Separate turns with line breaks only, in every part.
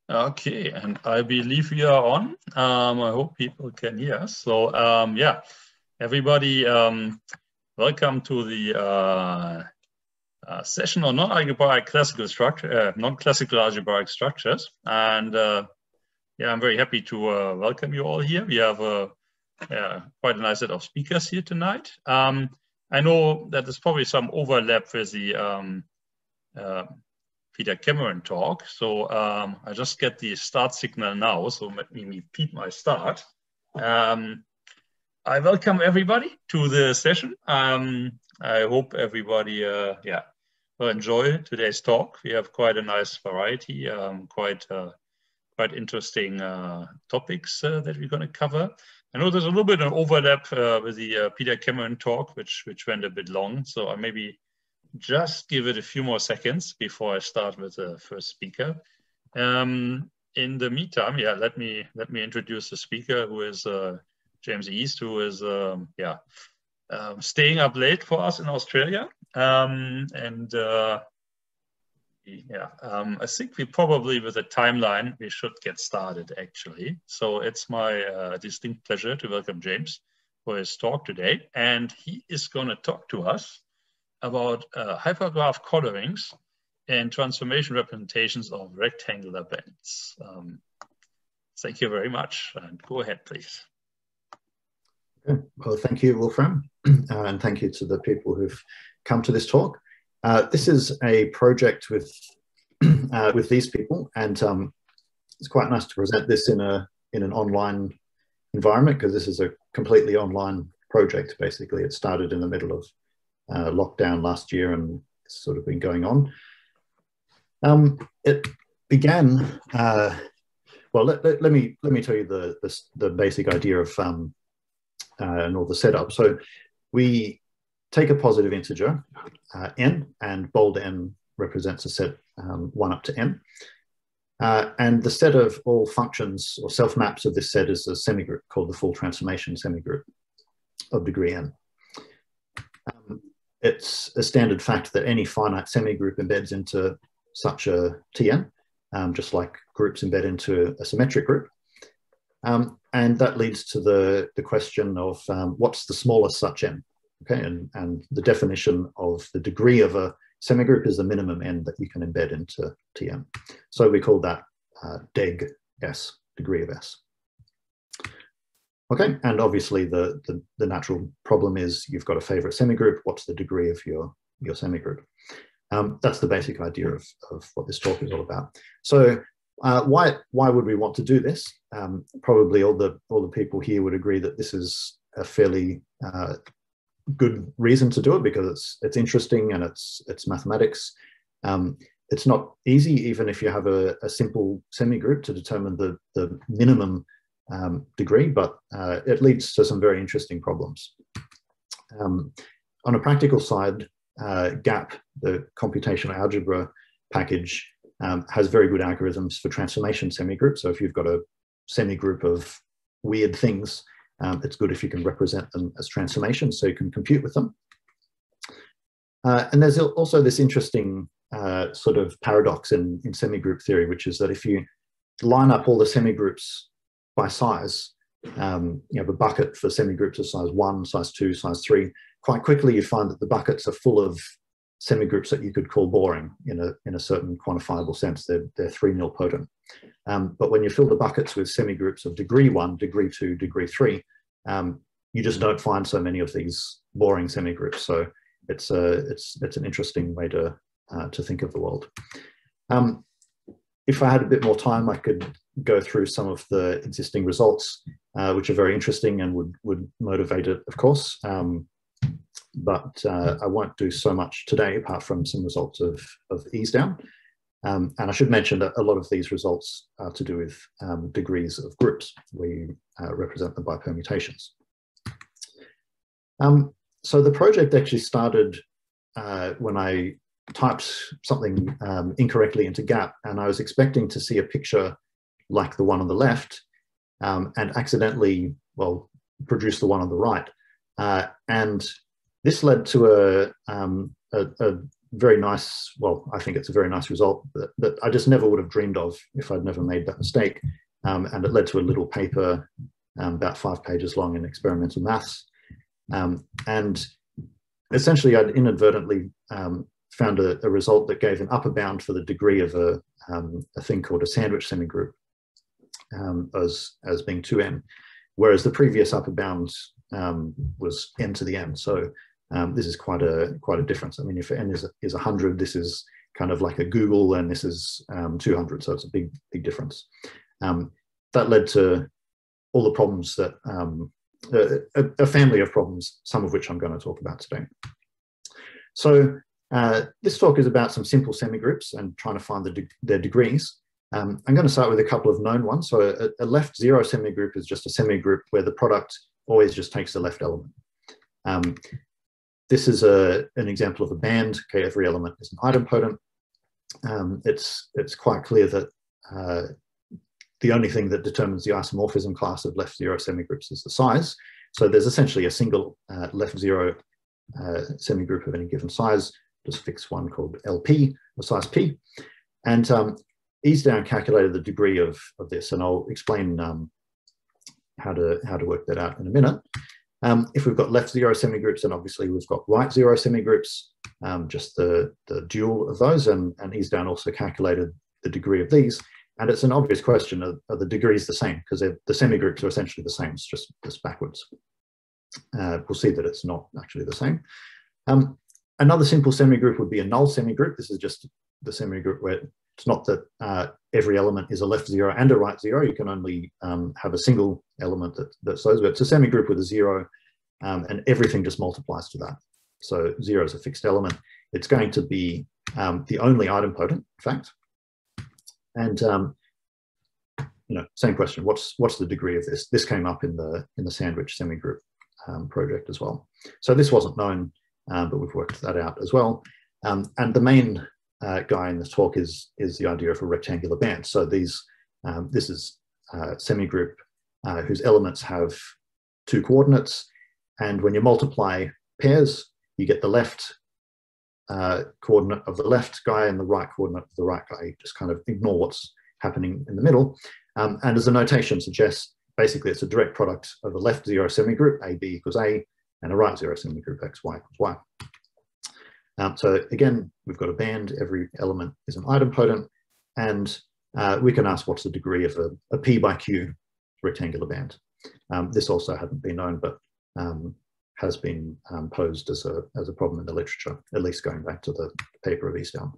Okay, and I believe we are on. I hope people can hear us. So yeah, everybody, welcome to the session on non-algebraic classical structure, non-classical algebraic structures. And yeah, I'm very happy to welcome you all here. We have quite a nice set of speakers here tonight. I know that there's probably some overlap with the Peter Cameron talk. So I just get the start signal now. So let me repeat my start. I welcome everybody to the session. I hope everybody will enjoy today's talk. We have quite a nice variety, quite interesting topics that we're going to cover. I know there's a little bit of overlap with the Peter Cameron talk, which went a bit long. So I maybe just give it a few more seconds before I start with the first speaker. In the meantime, yeah, let me introduce the speaker, who is James East, who is staying up late for us in Australia. I think we probably, with a timeline, we should get started actually. So it's my distinct pleasure to welcome James for his talk today, and he is going to talk to us about hypergraph colorings and transformation representations of rectangular bands. Thank you very much, and go ahead, please.
Okay. Well, thank you, Wolfram, and thank you to the people who've come to this talk. This is a project with these people, and it's quite nice to present this in an online environment, because this is a completely online project. Basically, it started in the middle of lockdown last year, and it's sort of been going on. It began. Well, let me tell you the basic idea of and all the setup. So we take a positive integer n, and bold N represents a set 1 up to n, and the set of all functions or self maps of this set is a semigroup called the full transformation semigroup of degree n. It's a standard fact that any finite semigroup embeds into such a Tn, just like groups embed into a symmetric group. And that leads to the question of what's the smallest such n? Okay, and the definition of the degree of a semigroup is the minimum n that you can embed into Tn. So we call that deg s, degree of s. Okay, and obviously the natural problem is you've got a favorite semigroup. What's the degree of your semigroup? That's the basic idea of what this talk is all about. So why would we want to do this? Probably all the people here would agree that this is a fairly good reason to do it, because it's interesting and it's mathematics. It's not easy, even if you have a simple semigroup, to determine the minimum degree, but it leads to some very interesting problems. On a practical side, GAP, the computational algebra package, has very good algorithms for transformation semigroups. So if you've got a semigroup of weird things, it's good if you can represent them as transformations, so you can compute with them. And there's also this interesting sort of paradox in semigroup theory, which is that if you line up all the semigroups by size, you have a bucket for semigroups of size 1, size 2, size 3, quite quickly you find that the buckets are full of semigroups that you could call boring in a certain quantifiable sense. They're 3 nilpotent. But when you fill the buckets with semigroups of degree 1, degree 2, degree 3, you just don't find so many of these boring semigroups. So it's an interesting way to think of the world. If I had a bit more time, I could go through some of the existing results, which are very interesting and would motivate it, of course. But I won't do so much today, apart from some results of ease down. And I should mention that a lot of these results are to do with degrees of groups. We represent them by permutations. So the project actually started when I typed something incorrectly into GAP, and I was expecting to see a picture like the one on the left, and accidentally, well, produced the one on the right. And this led to a very nice, well, I think it's a very nice result that I just never would have dreamed of if I'd never made that mistake. And it led to a little paper about 5 pages long in experimental maths. And essentially, I'd inadvertently found a result that gave an upper bound for the degree of a thing called a sandwich semigroup as being 2n, whereas the previous upper bound was n to the n. So this is quite a difference. I mean, if n is 100, this is kind of like a Google, and this is 200. So it's a big difference. That led to all the problems that a family of problems, some of which I'm going to talk about today. So this talk is about some simple semigroups and trying to find their degrees. I'm going to start with a couple of known ones. So a left zero semigroup is just a semigroup where the product always just takes the left element. This is an example of a band. Okay, every element is an idempotent. It's quite clear that the only thing that determines the isomorphism class of left zero semigroups is the size. So there's essentially a single left zero semigroup of any given size. Just fix one called LP, of size P. And Easdown calculated the degree of this, and I'll explain how to work that out in a minute. If we've got left zero semigroups, then obviously we've got right zero semigroups, just the dual of those, and Easdown also calculated the degree of these. And it's an obvious question, are the degrees the same? Because the semigroups are essentially the same, it's just backwards. We'll see that it's not actually the same. Another simple semigroup would be a null semigroup. This is just the semigroup where it's not that every element is a left zero and a right zero. You can only have a single element that's those, but it's a semigroup with a zero, and everything just multiplies to that. So 0 is a fixed element. It's going to be the only idempotent, in fact. And same question. What's the degree of this? This came up in the sandwich semigroup project as well. So this wasn't known, but we've worked that out as well. And the main guy in this talk is the idea of a rectangular band. So this is a semigroup whose elements have 2 coordinates, and when you multiply pairs, you get the left coordinate of the left guy and the right coordinate of the right guy. You just kind of ignore what's happening in the middle. And as the notation suggests, basically it's a direct product of a left zero semigroup, AB equals A, and a right zero semigroup, XY equals Y. So again, we've got a band, every element is an idempotent, and we can ask what's the degree of a P by Q rectangular band. This also hadn't been known, but has been posed as a problem in the literature, at least going back to the paper of Easdown.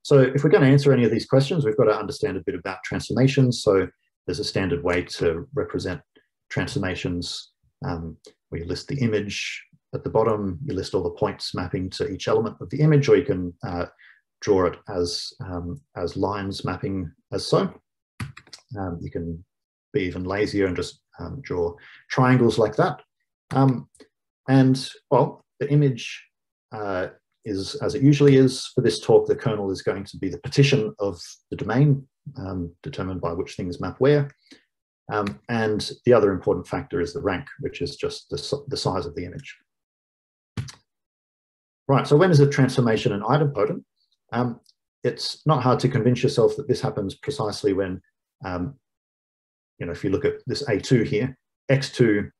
So if we're going to answer any of these questions, we've got to understand a bit about transformations. So there's a standard way to represent transformations where you list the image at the bottom, you list all the points mapping to each element of the image, or you can draw it as lines mapping as so. You can be even lazier and just draw triangles like that. And well, the image is, as it usually is for this talk, the kernel is going to be the partition of the domain, determined by which things map where. And the other important factor is the rank, which is just the size of the image. Right, so when is a transformation an idempotent? It's not hard to convince yourself that this happens precisely when, if you look at this A2 here, X2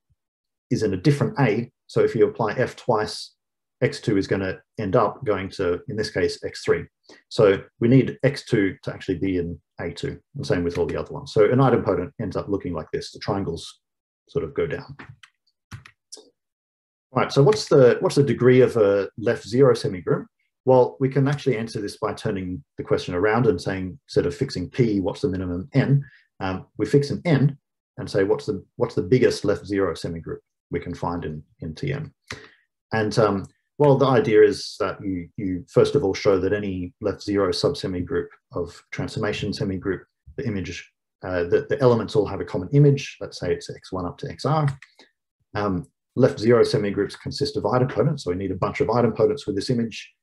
is in a different A. So if you apply F twice, X2 is going to end up going to, in this case, X3. So we need X2 to actually be in A2, and same with all the other ones. So an idempotent ends up looking like this. The triangles sort of go down. Right, so what's the degree of a left zero semigroup? Well, we can actually answer this by turning the question around and saying, instead of fixing P, what's the minimum N? We fix an N and say, what's the biggest left zero semigroup we can find in Tn? And well, the idea is that you first of all show that any left zero subsemigroup of transformation semigroup, the image, the elements all have a common image. Let's say it's x1 up to xr. Left zero semigroups consist of idempotent, so we need a bunch of idempotents with this image.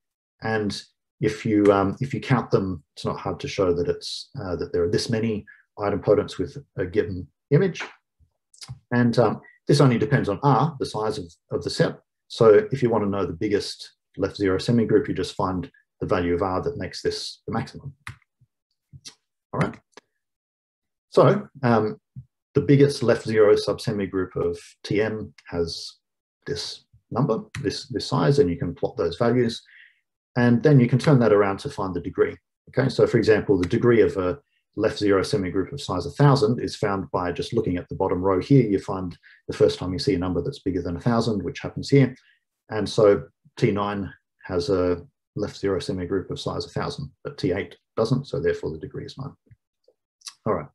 And if you count them, it's not hard to show that that there are this many idempotents with a given image. And this only depends on R, the size of the set. So if you want to know the biggest left zero semigroup, you just find the value of R that makes this the maximum. All right. So the biggest left zero subsemigroup of Tn has this number, this size, and you can plot those values. And then you can turn that around to find the degree. Okay, so for example, the degree of a left zero semigroup of size 1,000 is found by just looking at the bottom row here. You find the first time you see a number that's bigger than 1,000, which happens here. And so T9 has a left zero semigroup of size 1,000, but T8 doesn't, so therefore the degree is 9. All right.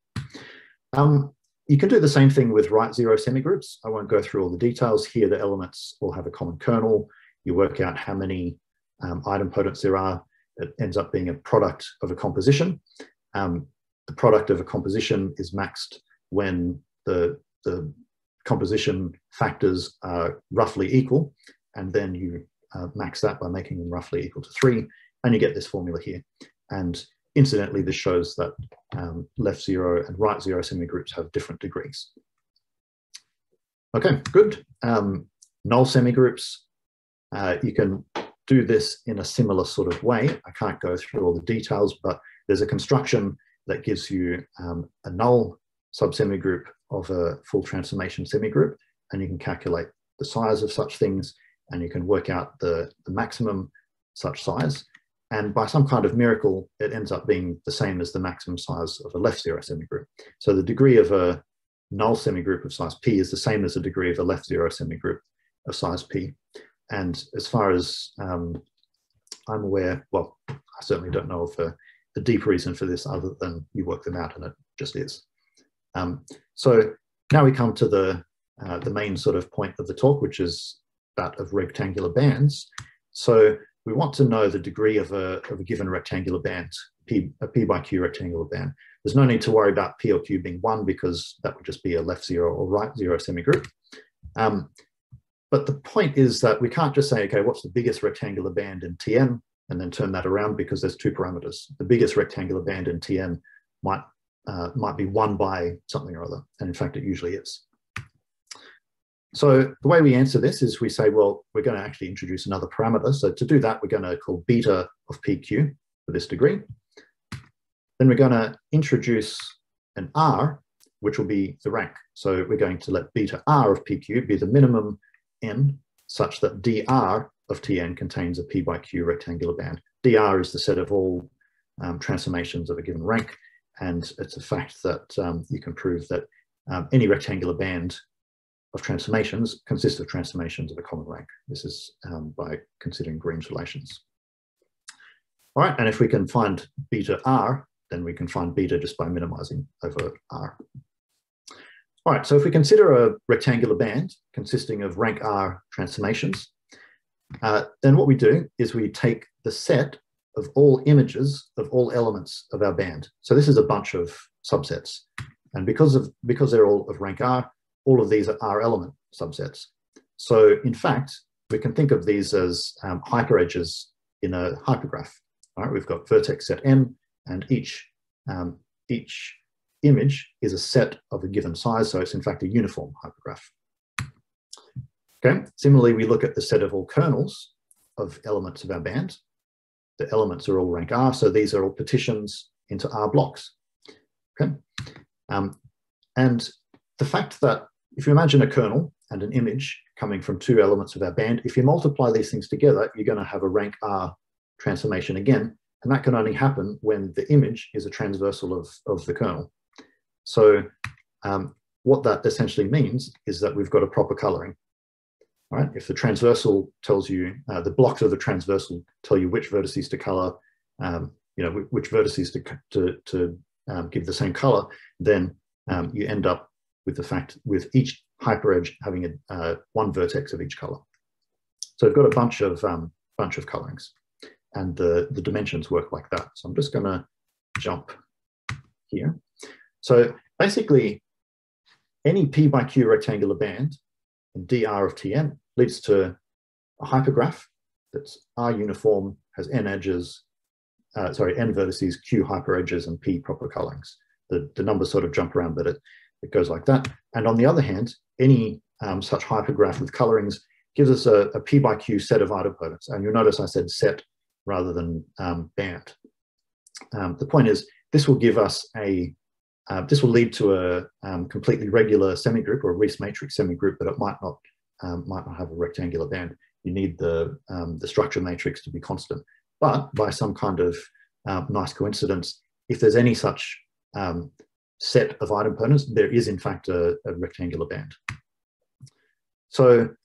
You can do the same thing with right zero semigroups. I won't go through all the details. Here the elements all have a common kernel. You work out how many idempotents there are. It ends up being a product of a composition. The product of a composition is maxed when the composition factors are roughly equal, and then you max that by making them roughly equal to 3, and you get this formula here. And incidentally, this shows that left zero and right zero semigroups have different degrees. Okay, good. Null semigroups, you can do this in a similar sort of way. I can't go through all the details, but there's a construction that gives you a null subsemigroup of a full transformation semigroup, and you can calculate the size of such things, and you can work out the maximum such size. And by some kind of miracle, it ends up being the same as the maximum size of a left zero semigroup. So the degree of a null semigroup of size p is the same as the degree of a left zero semigroup of size p. And as far as I'm aware, well, I certainly don't know of a deep reason for this other than you work them out and it just is. So now we come to the main sort of point of the talk, which is that of rectangular bands. So we want to know the degree of a given rectangular band, a p by q rectangular band. There's no need to worry about p or q being 1 because that would just be a left zero or right zero semigroup. But the point is that we can't just say, okay, what's the biggest rectangular band in Tn, and then turn that around because there's 2 parameters. The biggest rectangular band in Tn might be 1 by something or other, and in fact it usually is. So the way we answer this is we say, well, we're going to actually introduce another parameter. So to do that, we're going to call beta of pq for this degree. Then we're going to introduce an r, which will be the rank. So we're going to let beta r of pq be the minimum n such that dr of Tn contains a p by q rectangular band. Dr is the set of all transformations of a given rank, and it's a fact that you can prove that any rectangular band of transformations consists of transformations of a common rank. This is by considering Green's relations. All right, and if we can find beta r, then we can find beta just by minimizing over r. All right, so if we consider a rectangular band consisting of rank R transformations, then what we do is we take the set of all images of all elements of our band. So this is a bunch of subsets. And because they're all of rank R, all of these are R element subsets. So in fact, we can think of these as hyperedges in a hypergraph. All right, we've got vertex set M, and each image is a set of a given size, so it's in fact a uniform hypergraph. Okay, similarly, we look at the set of all kernels of elements of our band. The elements are all rank R, so these are all partitions into R blocks. Okay, and the fact that if you imagine a kernel and an image coming from 2 elements of our band, if you multiply these things together, you're going to have a rank R transformation again, and that can only happen when the image is a transversal of the kernel. So what that essentially means is that we've got a proper coloring. All right, if the transversal tells you, the blocks of the transversal tell you which vertices to color, which vertices to give the same color, then you end up with the fact with each hyperedge having one vertex of each color. So we've got a bunch of colorings, and the dimensions work like that. So I'm just going to jump here. So basically, any p by q rectangular band in dr of Tn leads to a hypergraph that's R uniform, has n edges, n vertices, q hyperedges, and p proper colorings. The numbers sort of jump around, but it goes like that. And on the other hand, any such hypergraph with colorings gives us a P by Q set of idempotencies. And you'll notice I said set rather than band. The point is, this will give us this will lead to a completely regular semigroup or a Rees matrix semigroup, but it might not have a rectangular band. You need the structure matrix to be constant. But by some kind of nice coincidence, if there's any such set of idempotencies, there is in fact a rectangular band. So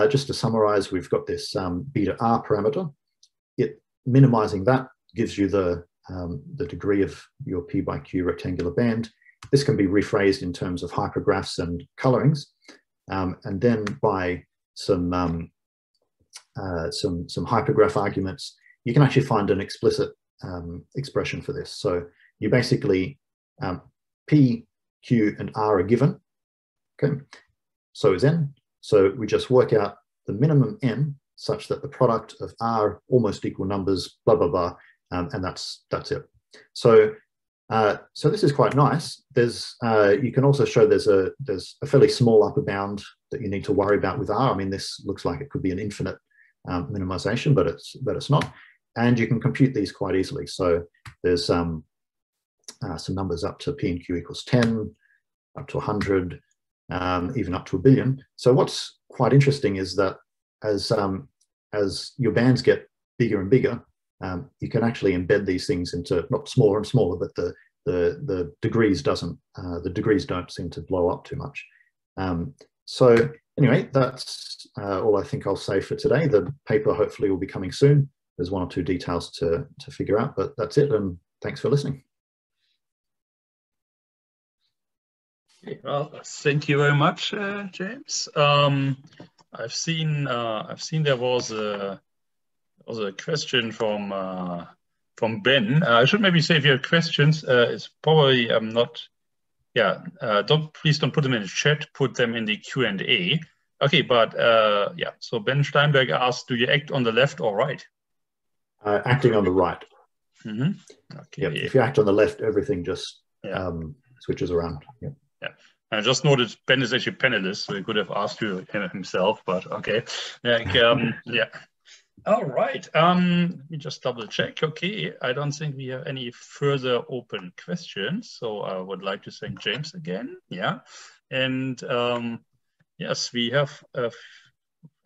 just to summarize, we've got this beta R parameter. Minimizing that gives you the degree of your P by Q rectangular band. This can be rephrased in terms of hypergraphs and colorings. And then by some hypergraph arguments, you can actually find an explicit expression for this. So you basically, P, Q, and R are given. Okay, so is N. So we just work out the minimum N such that the product of R almost equal numbers, blah, blah, blah, and that's it. So this is quite nice. You can also show there's a fairly small upper bound that you need to worry about with R. I mean, this looks like it could be an infinite minimization, but it's not. And you can compute these quite easily. So there's some numbers up to P and Q equals 10, up to 100, even up to 1 billion. So what's quite interesting is that as your bands get bigger and bigger, you can actually embed these things into not smaller and smaller, but the degrees don't seem to blow up too much. So anyway, that's all I think I'll say for today. The paper hopefully will be coming soon. There's 1 or 2 details to figure out, but that's it. And thanks for listening.
Okay, well, thank you very much, James. I've seen there was a question from Ben. I should maybe say if you have questions, it's probably not. Yeah, please don't put them in the chat. Put them in the Q&A. Okay, but yeah. So Ben Steinberg asked, "Do you act on the left or right?"
Acting on the right.
Mm-hmm. Okay.
Yeah. If you act on the left, everything just switches around. Yeah.
Yeah. I just noticed Ben is actually penniless, so he could have asked you himself, but okay. Yeah. All right. Let me just double check. Okay. I don't think we have any further open questions. So I would like to thank James again. Yeah. And yes, we have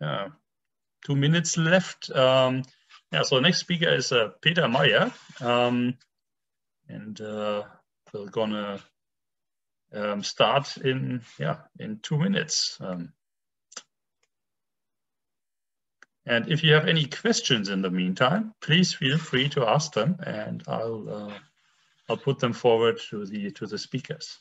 2 minutes left. Yeah. So the next speaker is Peter Meyer. And we're gonna start in 2 minutes. And if you have any questions in the meantime, please feel free to ask them, and I'll put them forward to the speakers.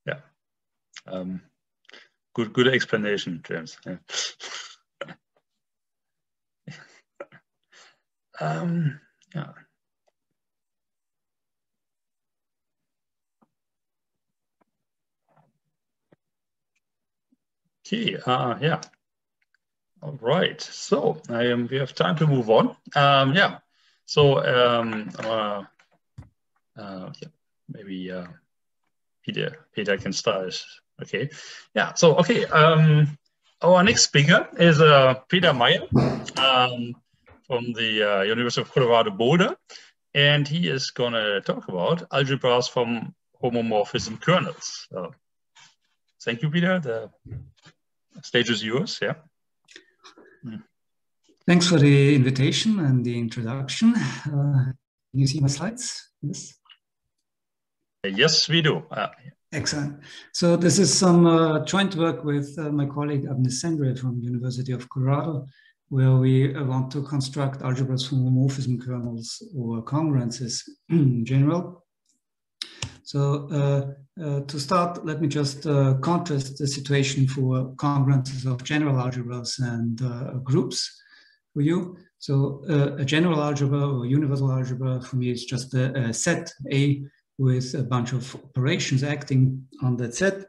Yeah. Good explanation, James. Yeah. Yeah. Okay. Yeah. All right. So we have time to move on. Yeah. So yeah, maybe Peter can start. Okay. Yeah. So okay. Our next speaker is Peter Meyer from the University of Colorado Boulder, and he is going to talk about algebras from homomorphism kernels. Thank you, Peter. The stage is yours. Yeah.
Thanks for the invitation and the introduction. Can you see my slides? Yes.
Yes, we do.
Excellent. So this is some joint work with my colleague Avnes Sengre from the University of Colorado. where we want to construct algebras from homomorphism kernels or congruences in general. So to start, let me just contrast the situation for congruences of general algebras and groups for you. So a general algebra or universal algebra for me is just a set A with a bunch of operations acting on that set.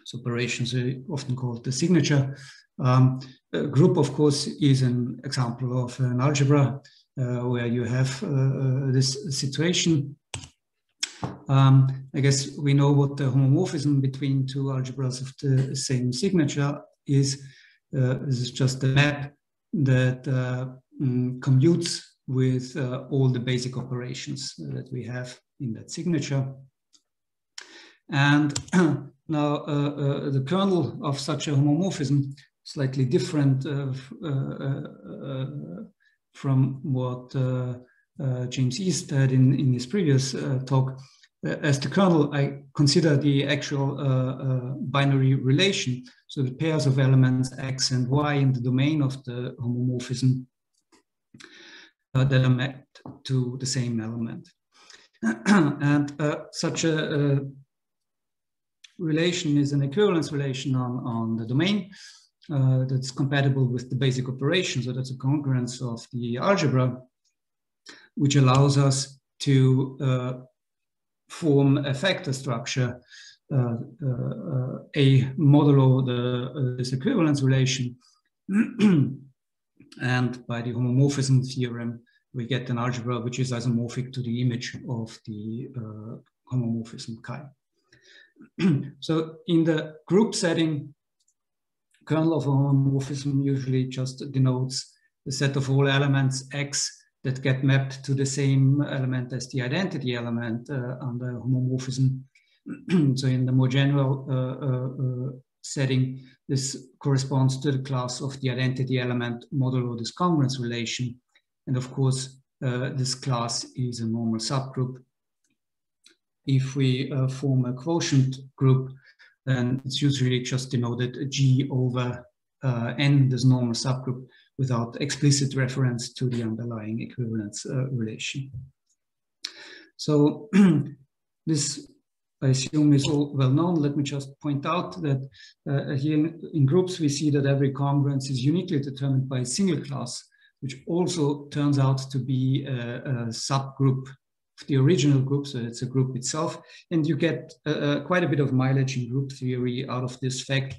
So operations are often called the signature. A group, of course, is an example of an algebra where you have this situation. I guess we know what the homomorphism between two algebras of the same signature is. This is just a map that commutes with all the basic operations that we have in that signature. And now the kernel of such a homomorphism, slightly different from what James East had in his previous talk. As the kernel, I consider the actual binary relation, so the pairs of elements x and y in the domain of the homomorphism that are mapped to the same element. And such a relation is an equivalence relation on the domain that's compatible with the basic operation. So that's a congruence of the algebra, which allows us to form a factor structure, a modulo this equivalence relation. And by the homomorphism theorem, we get an algebra which is isomorphic to the image of the homomorphism chi. So in the group setting, kernel of a homomorphism usually just denotes the set of all elements x that get mapped to the same element as the identity element under homomorphism. So in the more general setting, this corresponds to the class of the identity element modulo this congruence relation. And of course, this class is a normal subgroup. If we form a quotient group, then it's usually just denoted G over N, this normal subgroup, without explicit reference to the underlying equivalence relation. So this, I assume, is all well known. Let me just point out that here in groups, we see that every congruence is uniquely determined by a single class, which also turns out to be a subgroup of the original group, so it's a group itself. And you get quite a bit of mileage in group theory out of this fact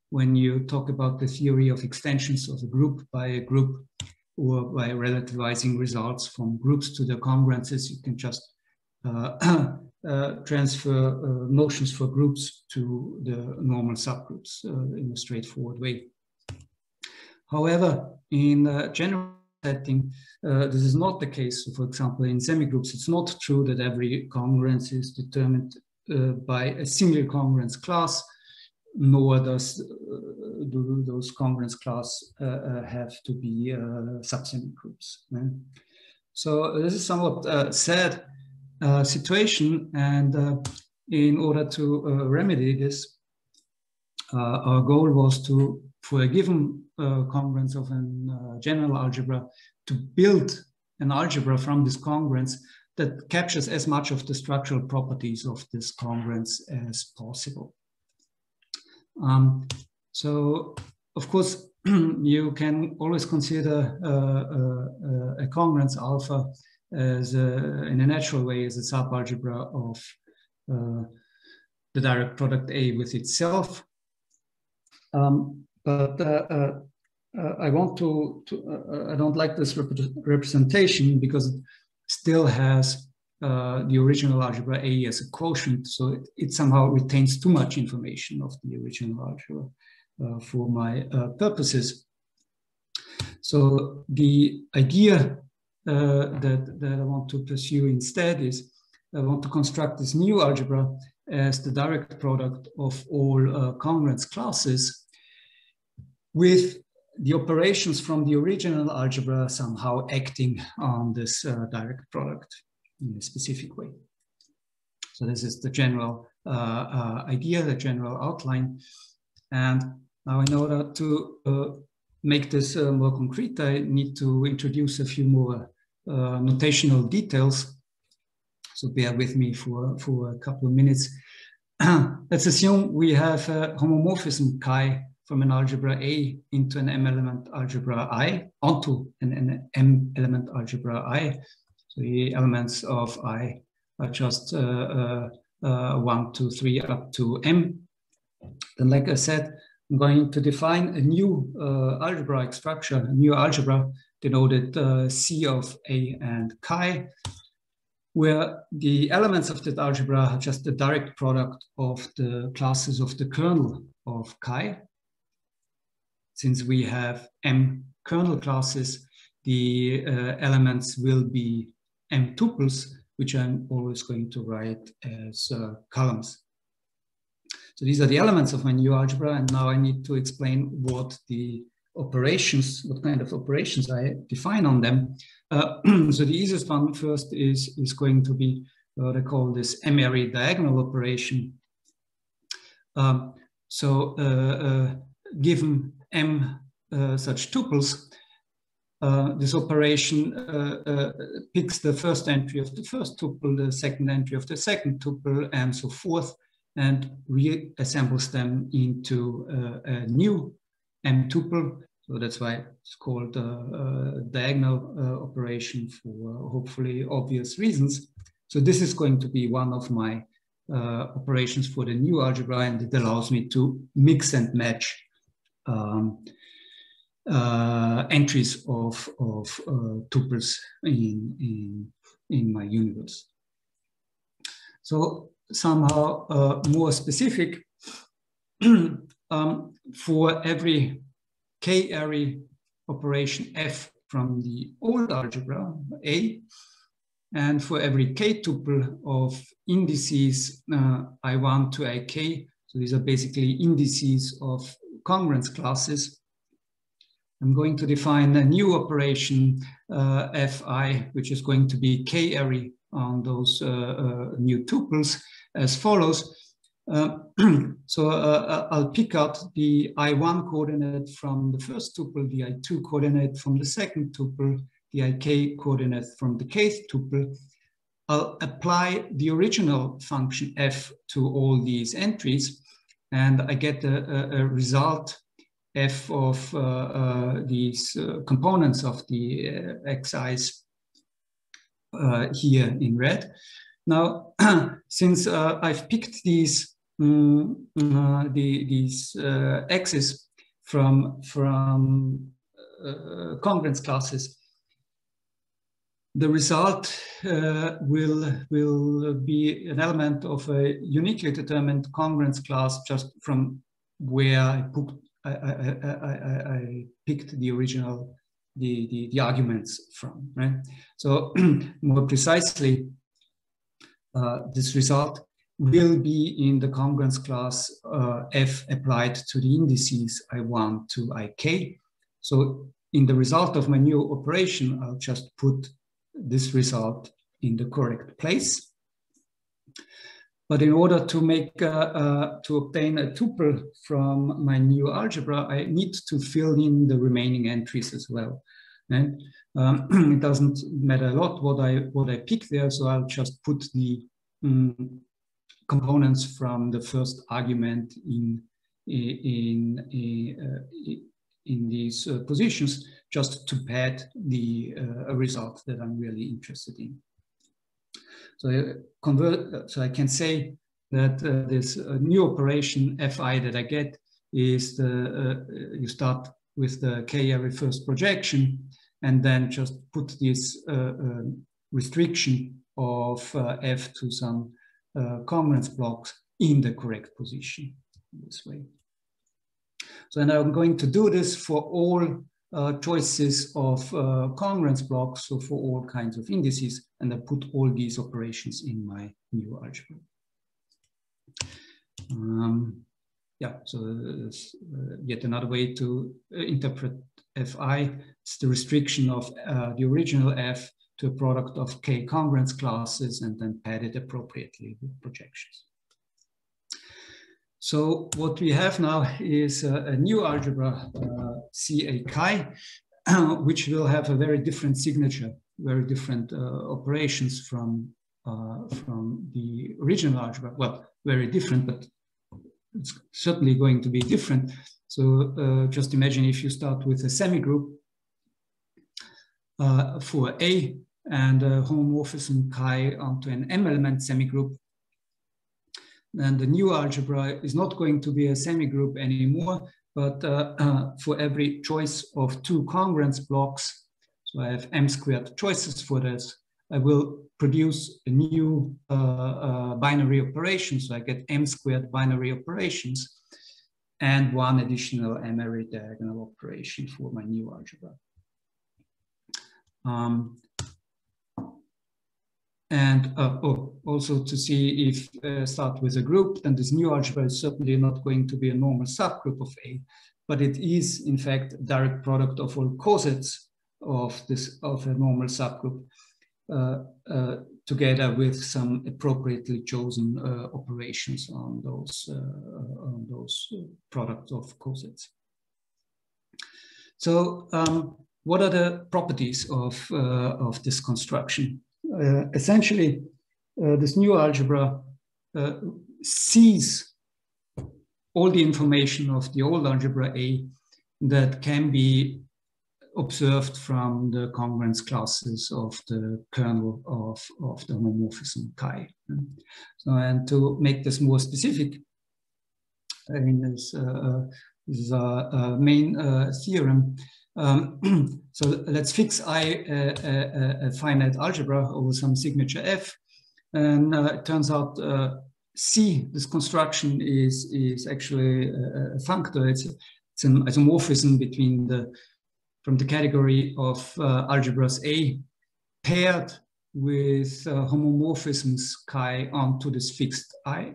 when you talk about the theory of extensions of a group by a group, or by relativizing results from groups to the congruences. You can just transfer notions for groups to the normal subgroups in a straightforward way. However, in a general setting, this is not the case. So for example, in semigroups, it's not true that every congruence is determined by a single congruence class, nor does do those congruence class have to be subsemigroups. Right? So this is somewhat sad situation, and in order to remedy this, our goal was to, for a given congruence of a general algebra, to build an algebra from this congruence that captures as much of the structural properties of this congruence as possible. So, of course, you can always consider a congruence alpha as in a natural way as a subalgebra of the direct product A with itself. But I want I don't like this representation because it still has the original algebra A as a quotient, so it somehow retains too much information of the original algebra for my purposes. So the idea that I want to pursue instead is I want to construct this new algebra as the direct product of all congruence classes, with the operations from the original algebra somehow acting on this direct product in a specific way. So this is the general idea, the general outline. And now in order to make this more concrete, I need to introduce a few more notational details. So bear with me for a couple of minutes. Let's assume we have a homomorphism chi from an algebra A into an M-element algebra I, onto an M-element algebra I. So the elements of I are just 1, 2, 3 up to M. Then, like I said, I'm going to define a new algebraic structure, a new algebra denoted C of A and chi, where the elements of that algebra are just the direct product of the classes of the kernel of chi. Since we have M kernel classes, the elements will be M tuples, which I'm always going to write as columns. So these are the elements of my new algebra, and now I need to explain what the operations, what kind of operations I define on them. So the easiest one first is going to be what I call this Emery diagonal operation. Given M such tuples, this operation picks the first entry of the first tuple, the second entry of the second tuple, and so forth, and reassembles them into a new M tuple. So that's why it's called diagonal operation for hopefully obvious reasons. So this is going to be one of my operations for the new algebra, and it allows me to mix and match entries of tuples in my universe. So somehow more specific, for every k-array operation F from the old algebra A, and for every k tuple of indices I1 to ik, so these are basically indices of congruence classes, I'm going to define a new operation Fi, which is going to be k-array on those new tuples as follows. I'll pick out the I1 coordinate from the first tuple, the I2 coordinate from the second tuple, the ik coordinate from the kth tuple. I'll apply the original function f to all these entries, and I get a result f of these components of the xi's here in red. Now, since I've picked these x's from congruence classes, the result will be an element of a uniquely determined congruence class just from where I picked the original the arguments from, right? So more precisely, this result will be in the congruence class f applied to the indices I1 to ik. So in the result of my new operation, I'll just put this result in the correct place. But in order to make to obtain a tuple from my new algebra, I need to fill in the remaining entries as well. And it doesn't matter a lot what I pick there, so I'll just put the components from the first argument in these positions, just to pad the result that I'm really interested in. So I can say that this new operation Fi that I get is you start with the k-array first projection, and then just put this restriction of f to some congruence blocks in the correct position this way. So now I'm going to do this for all choices of congruence blocks, so for all kinds of indices, and I put all these operations in my new algebra. Yeah, so there's yet another way to interpret Fi. It's the restriction of the original f to a product of k congruence classes and then pad it appropriately with projections. So what we have now is a new algebra, CA chi, which will have a very different signature, very different operations from the original algebra. Well, very different, but it's certainly going to be different. So just imagine if you start with a semigroup for A and a homomorphism chi onto an M-element semigroup, then the new algebra is not going to be a semigroup anymore, but for every choice of two congruence blocks, so I have m squared choices for this, I will produce a new binary operation. So I get m squared binary operations and one additional Emery diagonal operation for my new algebra. Also to see if start with a group, then this new algebra is certainly not going to be a normal subgroup of A, but it is in fact a direct product of all cosets of a normal subgroup together with some appropriately chosen operations on those products of cosets. So what are the properties of this construction? Essentially, this new algebra sees all the information of the old algebra A that can be observed from the congruence classes of the kernel of the homomorphism chi. So, and to make this more specific, I mean, this is our main theorem. So let's fix I a finite algebra over some signature F, and it turns out C, this construction is actually a functor. It's an isomorphism between from the category of algebras A paired with homomorphisms chi onto this fixed I,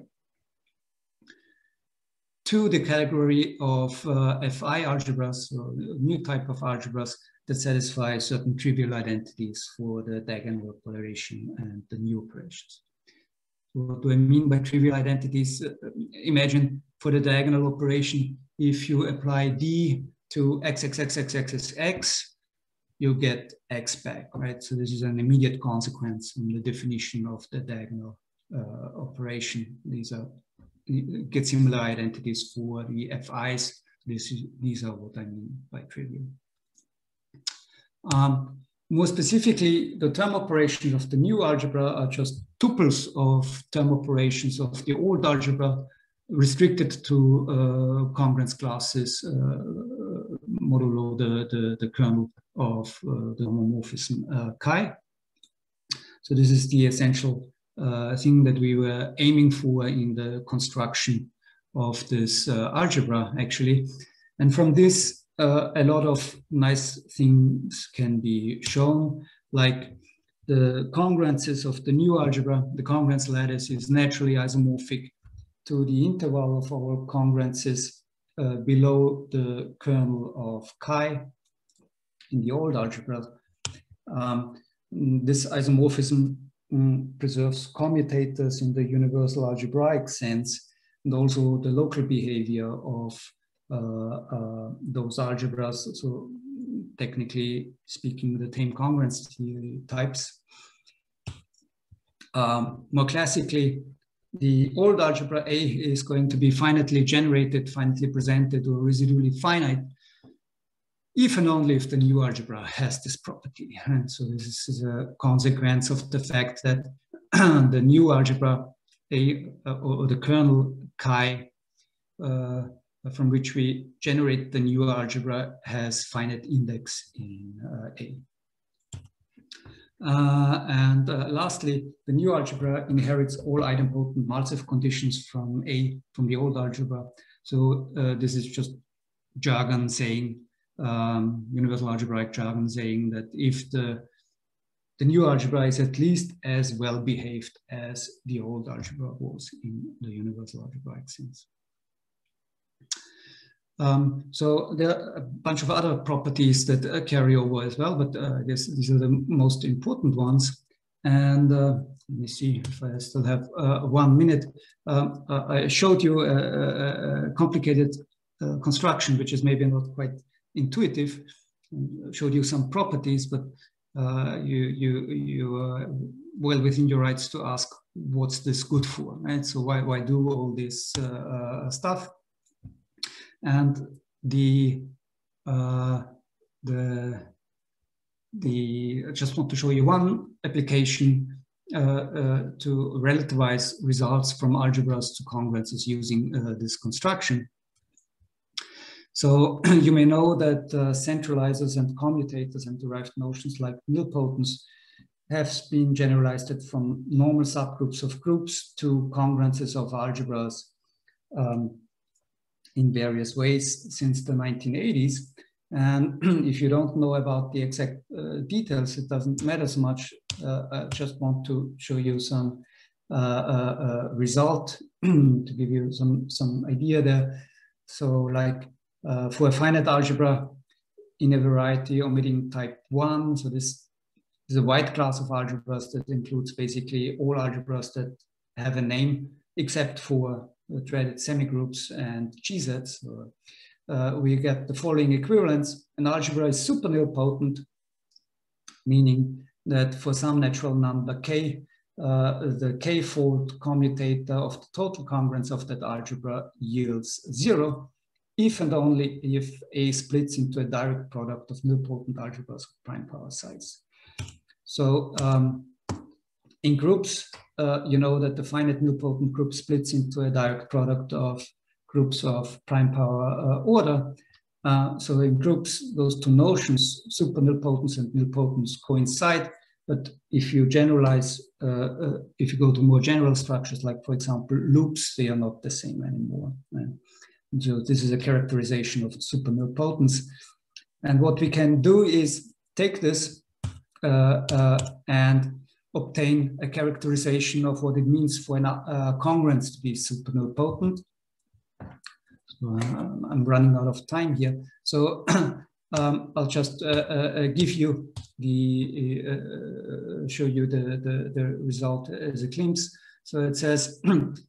to the category of Fi algebras, or new type of algebras that satisfy certain trivial identities for the diagonal operation and the new operations. So what do I mean by trivial identities? Imagine for the diagonal operation, if you apply D to xxxxxx, you get x back, right? So this is an immediate consequence in the definition of the diagonal operation. These get similar identities for the FIs. These are what I mean by trivial. More specifically, the term operations of the new algebra are just tuples of term operations of the old algebra, restricted to congruence classes modulo the kernel of the homomorphism chi. So this is the essential thing that we were aiming for in the construction of this algebra, actually. And from this, a lot of nice things can be shown, like the congruences of the new algebra. The congruence lattice is naturally isomorphic to the interval of our congruences below the kernel of chi in the old algebra. This isomorphism preserves commutators in the universal algebraic sense, and also the local behavior of those algebras. So technically speaking, the tame congruence types. More classically, the old algebra A is going to be finitely generated, finitely presented, or residually finite, if and only if the new algebra has this property. And so this is a consequence of the fact that the new algebra A, or the kernel chi, from which we generate the new algebra, has finite index in A. Lastly, the new algebra inherits all idempotent Maltsev conditions from the old algebra. So this is just jargon saying, universal algebraic jargon saying that if the new algebra is at least as well behaved as the old algebra was in the universal algebraic sense. So there are a bunch of other properties that carry over as well, but I guess these are the most important ones. And let me see if I still have 1 minute. I showed you a complicated construction, which is maybe not quite intuitive. Showed you some properties, but you are well within your rights to ask, what's this good for, right? So why do all this stuff? And I just want to show you one application to relativize results from algebras to congruences using this construction. So you may know that centralizers and commutators and derived notions like nilpotents have been generalized from normal subgroups of groups to congruences of algebras in various ways since the 1980s. And if you don't know about the exact details, it doesn't matter so much. I just want to show you some result to give you some idea there. So like for a finite algebra in a variety omitting type 1, so this is a wide class of algebras that includes basically all algebras that have a name except for threaded semigroups and GZs. So, we get the following equivalence. An algebra is super nilpotent, meaning that for some natural number k, the k-fold commutator of the total congruence of that algebra yields 0, if and only if A splits into a direct product of nilpotent algebras of prime power size. So in groups, you know that the finite nilpotent group splits into a direct product of groups of prime power order. So in groups, those two notions, super nilpotents and nilpotents, coincide. But if you generalize, if you go to more general structures, like for example, loops, they are not the same anymore. Right? So this is a characterization of super nilpotents. And what we can do is take this and obtain a characterization of what it means for a congruence to be super nilpotent. So I'm running out of time here. So I'll just give you show you the result as a glimpse. So it says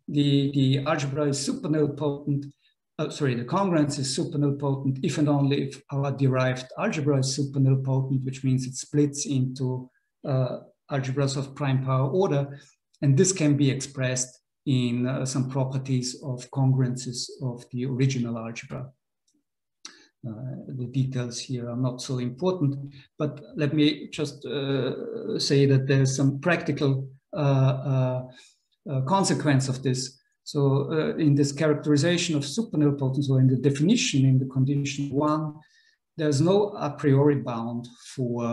the algebra is super nilpotent. The congruence is super nilpotent if and only if our derived algebra is super nilpotent, which means it splits into algebras of prime power order. And this can be expressed in some properties of congruences of the original algebra. The details here are not so important, but let me just say that there's some practical consequence of this. So in this characterization of super nilpotence, or in the definition in the condition 1, there's no a priori bound for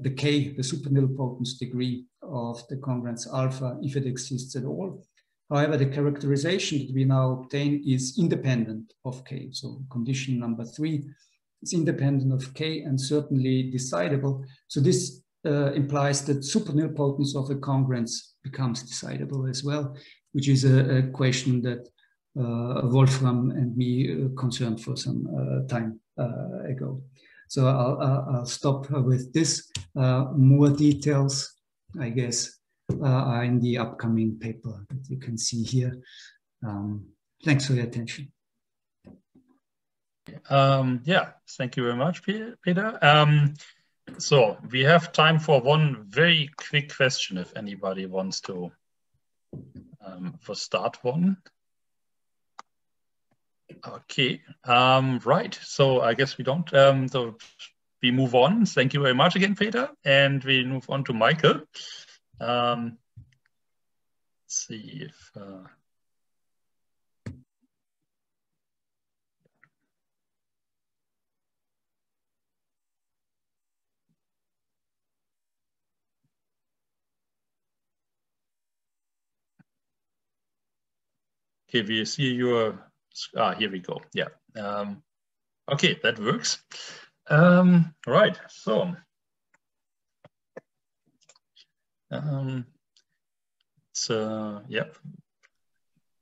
the k, the super nilpotence degree of the congruence alpha, if it exists at all. However, the characterization that we now obtain is independent of k. So condition number 3 is independent of k and certainly decidable. So this implies that super nilpotence of a congruence becomes decidable as well, which is a question that Wolfram and me concerned for some time ago. So I'll stop with this. More details, I guess, are in the upcoming paper that you can see here. Thanks for your attention.
Yeah, thank you very much, Peter. So we have time for one very quick question if anybody wants to start one. Okay, right. So I guess we don't. So we move on. Thank you very much again, Peter. And we move on to Michael. Let's see if... Okay, we see your... here we go. Yeah. Okay, that works. Right. So... yeah,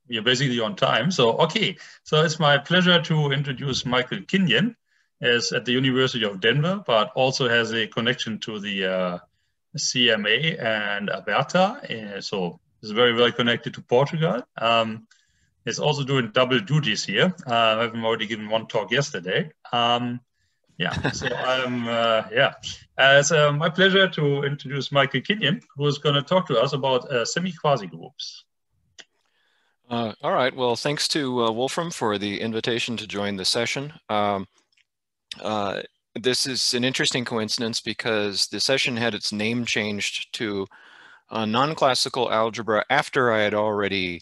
we are basically on time. So, okay. So it's my pleasure to introduce Michael Kenyon, as at the University of Denver, but also has a connection to the CMA and Alberta. So it's very well connected to Portugal. It's also doing double duties here. I've already given one talk yesterday. Yeah, so it's my pleasure to introduce Michael Kenyon, who is going to talk to us about semi-quasi groups.
All right, well, thanks to Wolfram for the invitation to join the session. This is an interesting coincidence because the session had its name changed to non-classical algebra after I had already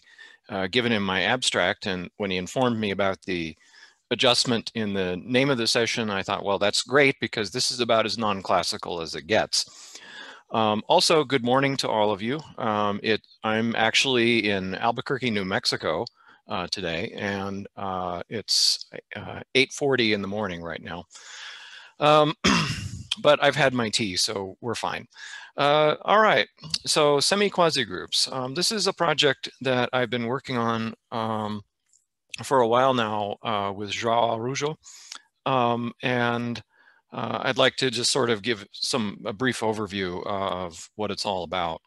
given him my abstract, and when he informed me about the adjustment in the name of the session, I thought, well, that's great because this is about as non-classical as it gets. Also, good morning to all of you. I'm actually in Albuquerque, New Mexico today, and it's 8:40 in the morning right now. But I've had my tea, so we're fine. All right, so semi-quasi groups. This is a project that I've been working on for a while now with João Araujo, and I'd like to just sort of give a brief overview of what it's all about.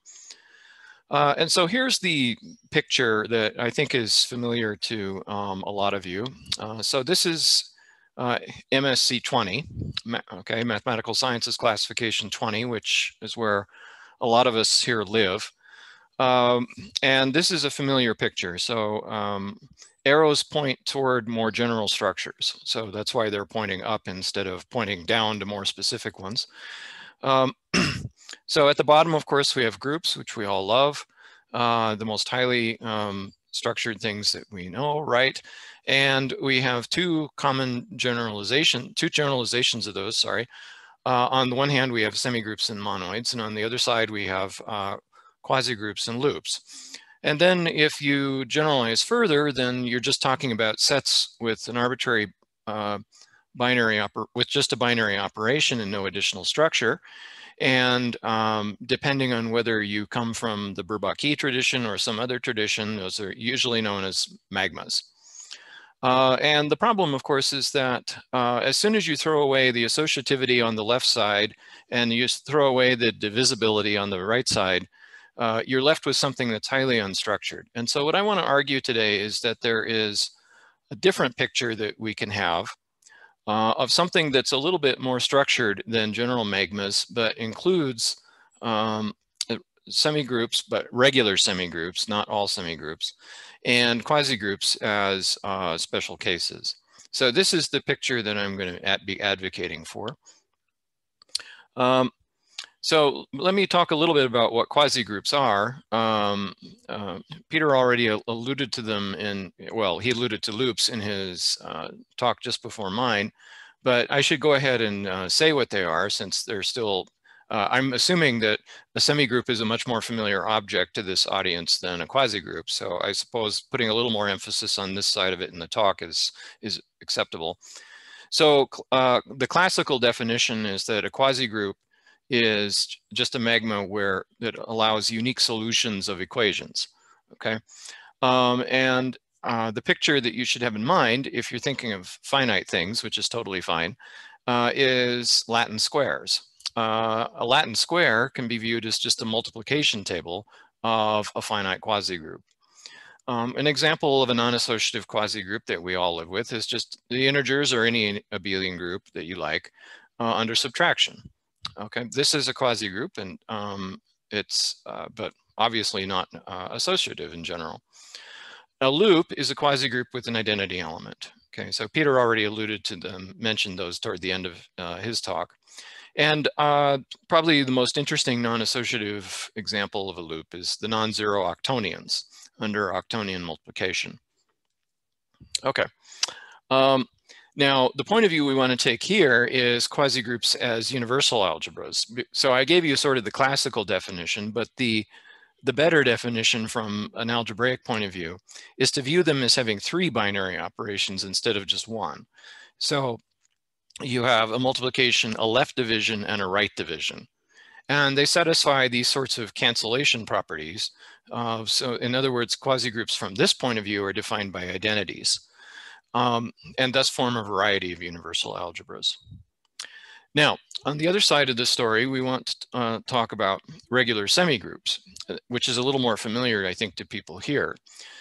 And so here's the picture that I think is familiar to a lot of you. So this is MSc 20, okay, Mathematical Sciences Classification 20, which is where a lot of us here live. And this is a familiar picture. So arrows point toward more general structures. So that's why they're pointing up instead of pointing down to more specific ones. So at the bottom, of course, we have groups, which we all love. The most highly structured things that we know, right? And we have two generalizations of those, sorry. On the one hand, we have semigroups and monoids, and on the other side, we have quasigroups and loops. And then if you generalize further, then you're just talking about sets with an arbitrary just a binary operation and no additional structure. And depending on whether you come from the Bourbaki tradition or some other tradition, those are usually known as magmas. And the problem, of course, is that as soon as you throw away the associativity on the left side and you throw away the divisibility on the right side, you're left with something that's highly unstructured. And so what I want to argue today is that there is a different picture that we can have of something that's a little bit more structured than general magmas, but includes semigroups, but regular semigroups, not all semigroups, and quasigroups as special cases. So this is the picture that I'm going to be advocating for. So let me talk a little bit about what quasigroups are. Peter already alluded to them he alluded to loops in his talk just before mine, but I should go ahead and say what they are since they're still, I'm assuming that a semigroup is a much more familiar object to this audience than a quasigroup. So I suppose putting a little more emphasis on this side of it in the talk is acceptable. So the classical definition is that a quasigroup is just a magma that allows unique solutions of equations, okay? The picture that you should have in mind, if you're thinking of finite things, which is totally fine, is Latin squares. A Latin square can be viewed as just a multiplication table of a finite quasigroup. An example of a non-associative quasigroup that we all live with is just the integers or any abelian group that you like under subtraction. Okay, this is a quasigroup, and but obviously not associative in general. A loop is a quasigroup with an identity element. Okay, so Peter already alluded to them, mentioned those toward the end of his talk. And probably the most interesting non-associative example of a loop is the non-zero octonions under octonion multiplication. Okay. Now, the point of view we want to take here is quasigroups as universal algebras. So I gave you sort of the classical definition, but the better definition from an algebraic point of view is to view them as having 3 binary operations instead of just 1. So you have a multiplication, a left division, and a right division. And they satisfy these sorts of cancellation properties. So in other words, quasigroups from this point of view are defined by identities. And thus form a variety of universal algebras. Now, on the other side of the story, we want to talk about regular semigroups, which is a little more familiar, I think, to people here.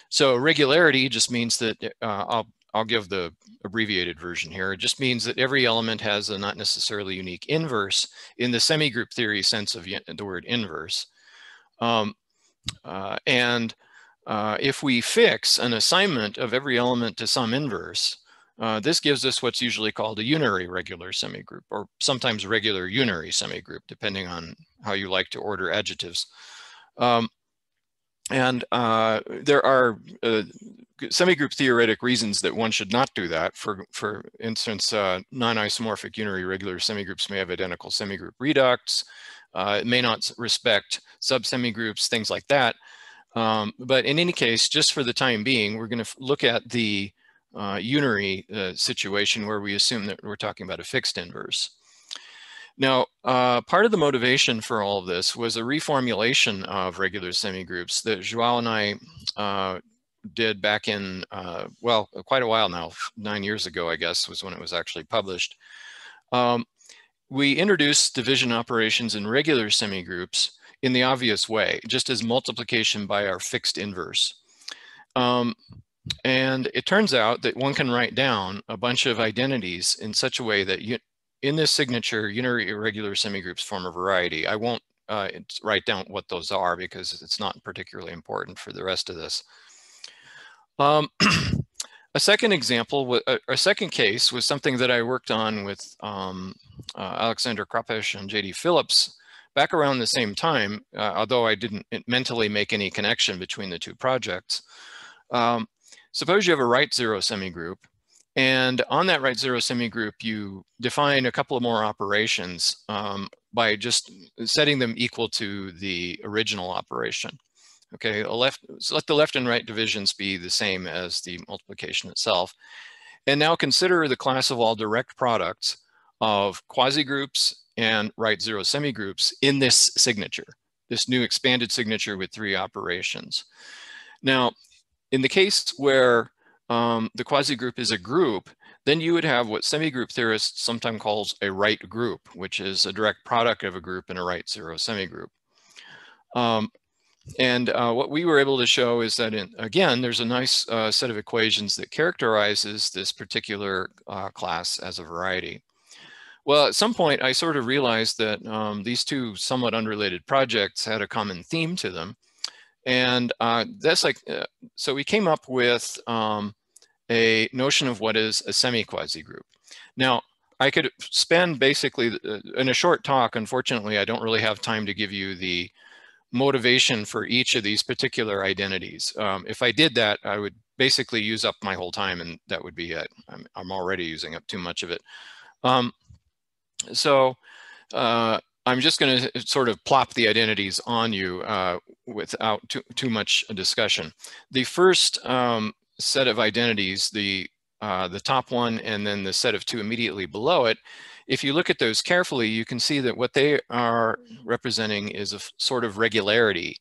So regularity just means that, I'll give the abbreviated version here. It just means that every element has a not necessarily unique inverse in the semigroup theory sense of the word inverse. If we fix an assignment of every element to some inverse, this gives us what's usually called a unary regular semigroup, or sometimes regular unary semigroup, depending on how you like to order adjectives. There are semigroup theoretic reasons that one should not do that. For instance, non-isomorphic unary regular semigroups may have identical semigroup reducts. It may not respect subsemigroups, things like that. But in any case, just for the time being, we're going to look at the unary situation where we assume that we're talking about a fixed inverse. Now, part of the motivation for all of this was a reformulation of regular semigroups that João and I did back in, well, quite a while now, 9 years ago, I guess, was when it was actually published. We introduced division operations in regular semigroups in the obvious way, just as multiplication by our fixed inverse. And it turns out that one can write down a bunch of identities in such a way that in this signature, unary irregular semigroups form a variety. I won't write down what those are because it's not particularly important for the rest of this. A second example, a second case was something that I worked on with Alexander Krapesh and J.D. Phillips back around the same time, although I didn't mentally make any connection between the two projects. Suppose you have a right zero semigroup, and on that right zero semigroup, you define a couple of more operations by just setting them equal to the original operation. Okay, so let the left and right divisions be the same as the multiplication itself. And now consider the class of all direct products of quasigroups and right zero semigroups in this signature, this new expanded signature with 3 operations. Now, in the case where the quasigroup is a group, then you would have what semigroup theorists sometimes calls a right group, which is a direct product of a group and a right zero semigroup. What we were able to show is that, again, there's a nice set of equations that characterizes this particular class as a variety. Well, at some point, I sort of realized that these two somewhat unrelated projects had a common theme to them. And that's like, so we came up with a notion of what is a semi-quasi group. Now, I could spend basically, in a short talk, unfortunately, I don't really have time to give you the motivation for each of these particular identities. If I did that, I would basically use up my whole time, and that would be it. I'm already using up too much of it. I'm just going to sort of plop the identities on you without too much discussion. The first set of identities, the top one and then the set of 2 immediately below it, if you look at those carefully, you can see that what they are representing is a sort of regularity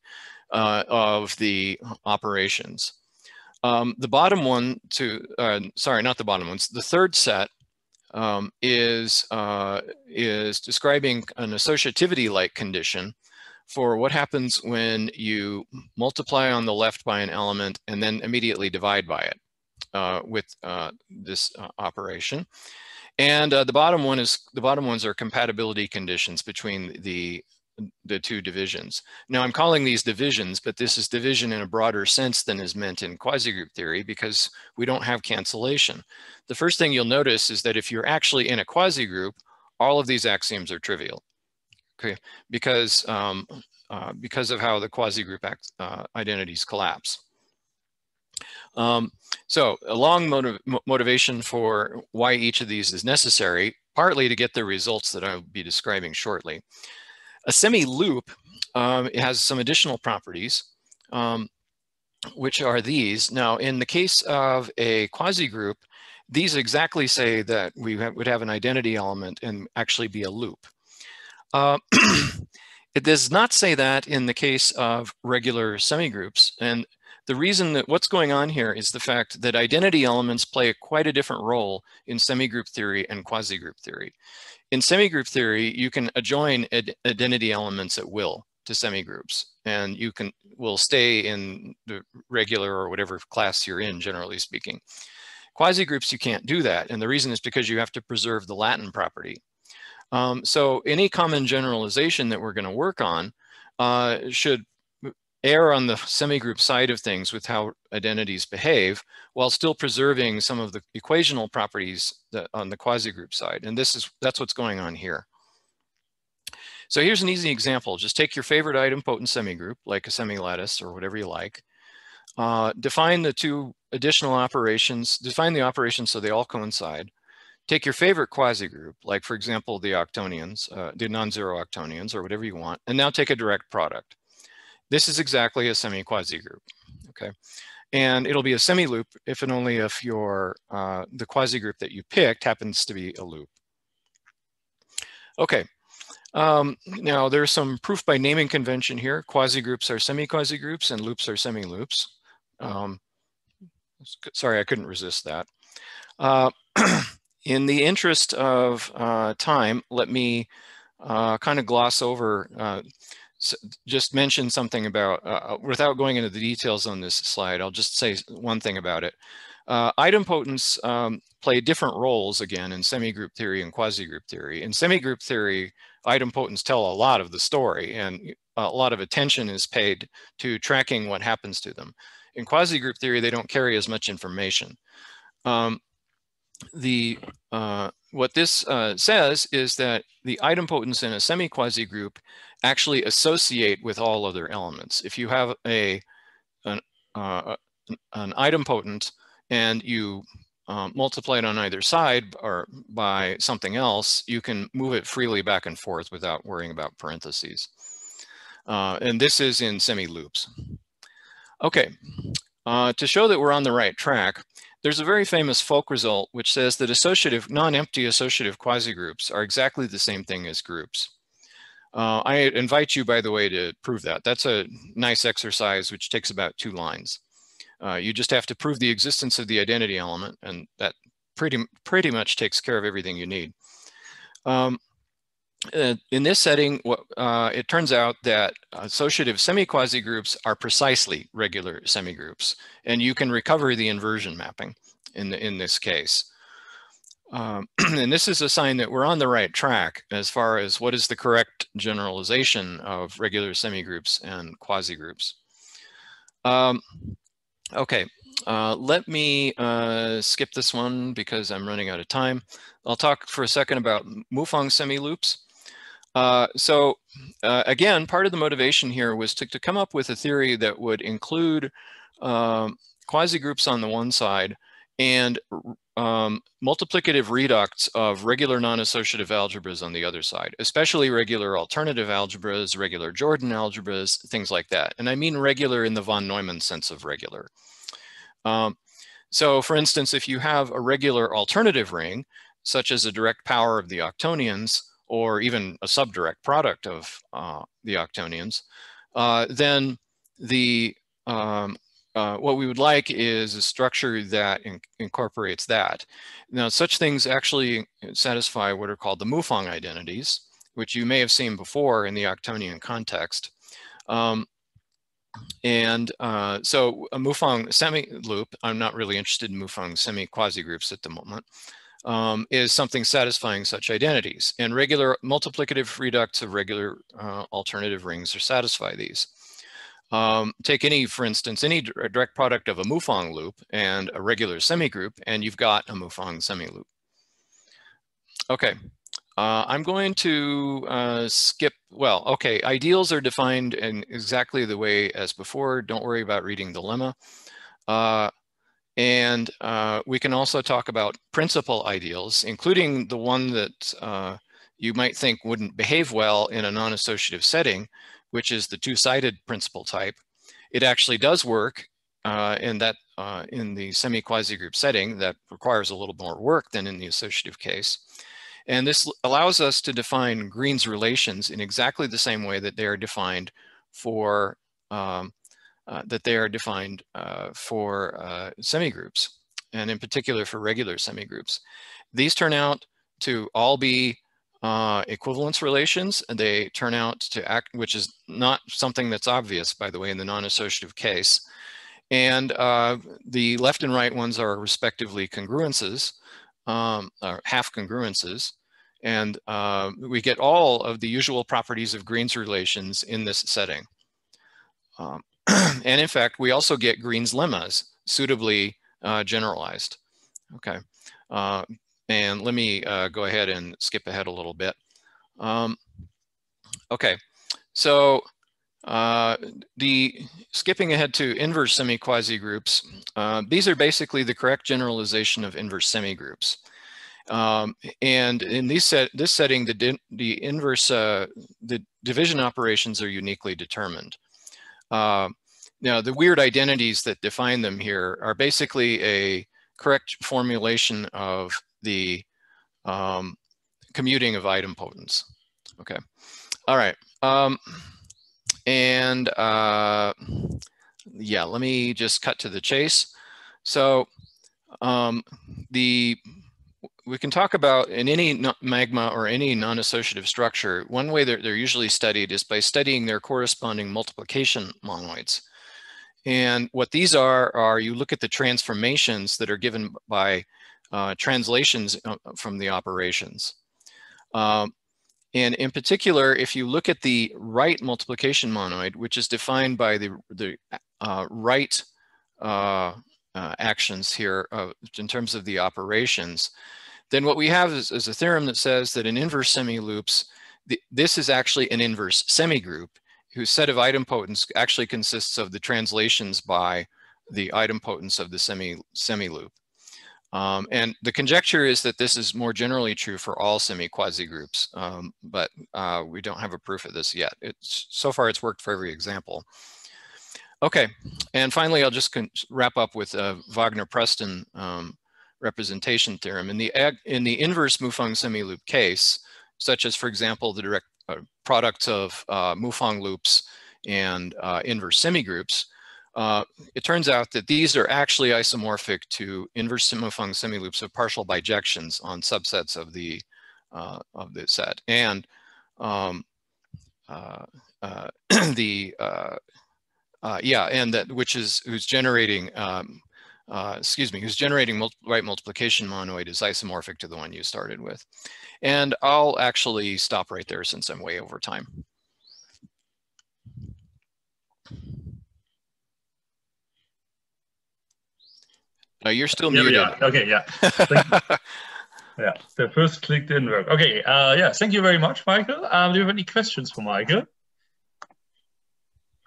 of the operations. The bottom one sorry, not the bottom ones, the third set is describing an associativity-like condition for what happens when you multiply on the left by an element and then immediately divide by it with this operation. And the bottom ones are compatibility conditions between the 2 divisions. Now I'm calling these divisions, but this is division in a broader sense than is meant in quasigroup theory because we don't have cancellation. The first thing you'll notice is that if you're actually in a quasigroup, all of these axioms are trivial, okay? Because of how the quasigroup identities collapse. So a long motivation for why each of these is necessary, partly to get the results that I'll be describing shortly. A semi-loop has some additional properties, which are these. Now, in the case of a quasigroup, these exactly say that we would have an identity element and actually be a loop. It does not say that in the case of regular semigroups, and the reason that what's going on here is the fact that identity elements play quite a different role in semigroup theory and quasi-group theory. In semigroup theory, you can adjoin identity elements at will to semigroups, and will stay in the regular or whatever class you're in, generally speaking. Quasi-groups, you can't do that, and the reason is because you have to preserve the Latin property. So any common generalization that we're going to work on should err on the semigroup side of things with how identities behave, while still preserving some of the equational properties on the quasi-group side. And that's what's going on here. So here's an easy example. Just take your favorite idempotent semigroup, like a semilattice or whatever you like. Define the two additional operations, define the operations so they all coincide. Take your favorite quasi-group, like for example, the octonions, the non-zero octonions or whatever you want, and now take a direct product. This is exactly a semi-quasi group, okay? And it'll be a semi-loop if and only if the quasi-group that you picked happens to be a loop. Okay, now there's some proof by naming convention here. Quasi-groups are semi-quasi groups and loops are semi-loops. Sorry, I couldn't resist that. In the interest of time, let me kind of gloss over just mention something about, without going into the details on this slide, I'll just say one thing about it. Idempotents play different roles, again, in semigroup theory and quasi-group theory. In semigroup theory, idempotents tell a lot of the story, and a lot of attention is paid to tracking what happens to them. In quasi-group theory, they don't carry as much information. What this says is that the idempotents in a semi-quasi group actually associate with all other elements. If you have an idempotent and you multiply it on either side or by something else, you can move it freely back and forth without worrying about parentheses. And this is in semi-loops. Okay, to show that we're on the right track, there's a very famous folk result which says that associative, non-empty associative quasi-groups are exactly the same thing as groups. I invite you, by the way, to prove that. That's a nice exercise which takes about 2 lines. You just have to prove the existence of the identity element, and that pretty much takes care of everything you need. In this setting, it turns out that associative semi-quasi groups are precisely regular semigroups, and you can recover the inversion mapping in this case. And this is a sign that we're on the right track as far as what is the correct generalization of regular semigroups and quasi-groups. Okay, let me skip this one because I'm running out of time. I'll talk for a second about Mufang semi-loops. Again, part of the motivation here was to come up with a theory that would include quasi-groups on the one side and multiplicative reducts of regular non-associative algebras on the other side, especially regular alternative algebras, regular Jordan algebras, things like that. And I mean regular in the von Neumann sense of regular. So for instance, if you have a regular alternative ring, such as a direct power of the octonions, or even a subdirect product of the octonions, then what we would like is a structure that incorporates that. Now, such things actually satisfy what are called the Mufang identities, which you may have seen before in the octonian context. So a Mufang semi-loop, I'm not really interested in Mufang semi-quasi groups at the moment, is something satisfying such identities. And regular multiplicative reducts of regular alternative rings satisfy these. Take for instance, any direct product of a Mufang loop and a regular semigroup, and you've got a Mufang semi-loop. Okay, I'm going to skip, well, okay, ideals are defined in exactly the way as before. Don't worry about reading the lemma. And we can also talk about principal ideals, including the one that you might think wouldn't behave well in a non-associative setting, which is the two-sided principal type. It actually does work in the semi-quasi group setting. That requires a little more work than in the associative case. And this allows us to define Green's relations in exactly the same way that they are defined for that they are defined for semigroups, and in particular for regular semigroups. These turn out to all be equivalence relations, and they turn out to act, which is not something that's obvious, by the way, in the non-associative case. And the left and right ones are respectively congruences, or half congruences. And we get all of the usual properties of Green's relations in this setting. And in fact, we also get Green's lemmas suitably generalized. Okay. And let me go ahead and skip ahead a little bit. Okay, so skipping ahead to inverse semi-quasi groups, these are basically the correct generalization of inverse semigroups. And in this setting, the inverse, the division operations are uniquely determined. Now, the weird identities that define them here are basically a correct formulation of the commuting of idempotents. Okay, all right. Yeah, let me just cut to the chase. So we can talk about in any magma or any non-associative structure, one way that they're usually studied is by studying their corresponding multiplication monoids. And what these are you look at the transformations that are given by translations from the operations. And in particular, if you look at the right multiplication monoid, which is defined by the right actions here in terms of the operations, then what we have is a theorem that says that in inverse semi-loops, this is actually an inverse semigroup whose set of idempotents actually consists of the translations by the idempotents of the semi-loop. And the conjecture is that this is more generally true for all semi-quasi groups, but we don't have a proof of this yet. So far it's worked for every example. Okay, and finally I'll just wrap up with Wagner-Preston representation theorem. In the inverse Mufang semi-loop case, such as for example the direct products of Mufang loops and inverse semigroups, it turns out that these are actually isomorphic to inverse Mufang semiloops of partial bijections on subsets of the set, and who's generating right multiplication monoid is isomorphic to the one you started with. And I'll actually stop right there since I'm way over time. No, you're still muted.
Yeah. Okay, yeah. Yeah, the first click didn't work. Okay, yeah, thank you very much, Michael. Do you have any questions for Michael?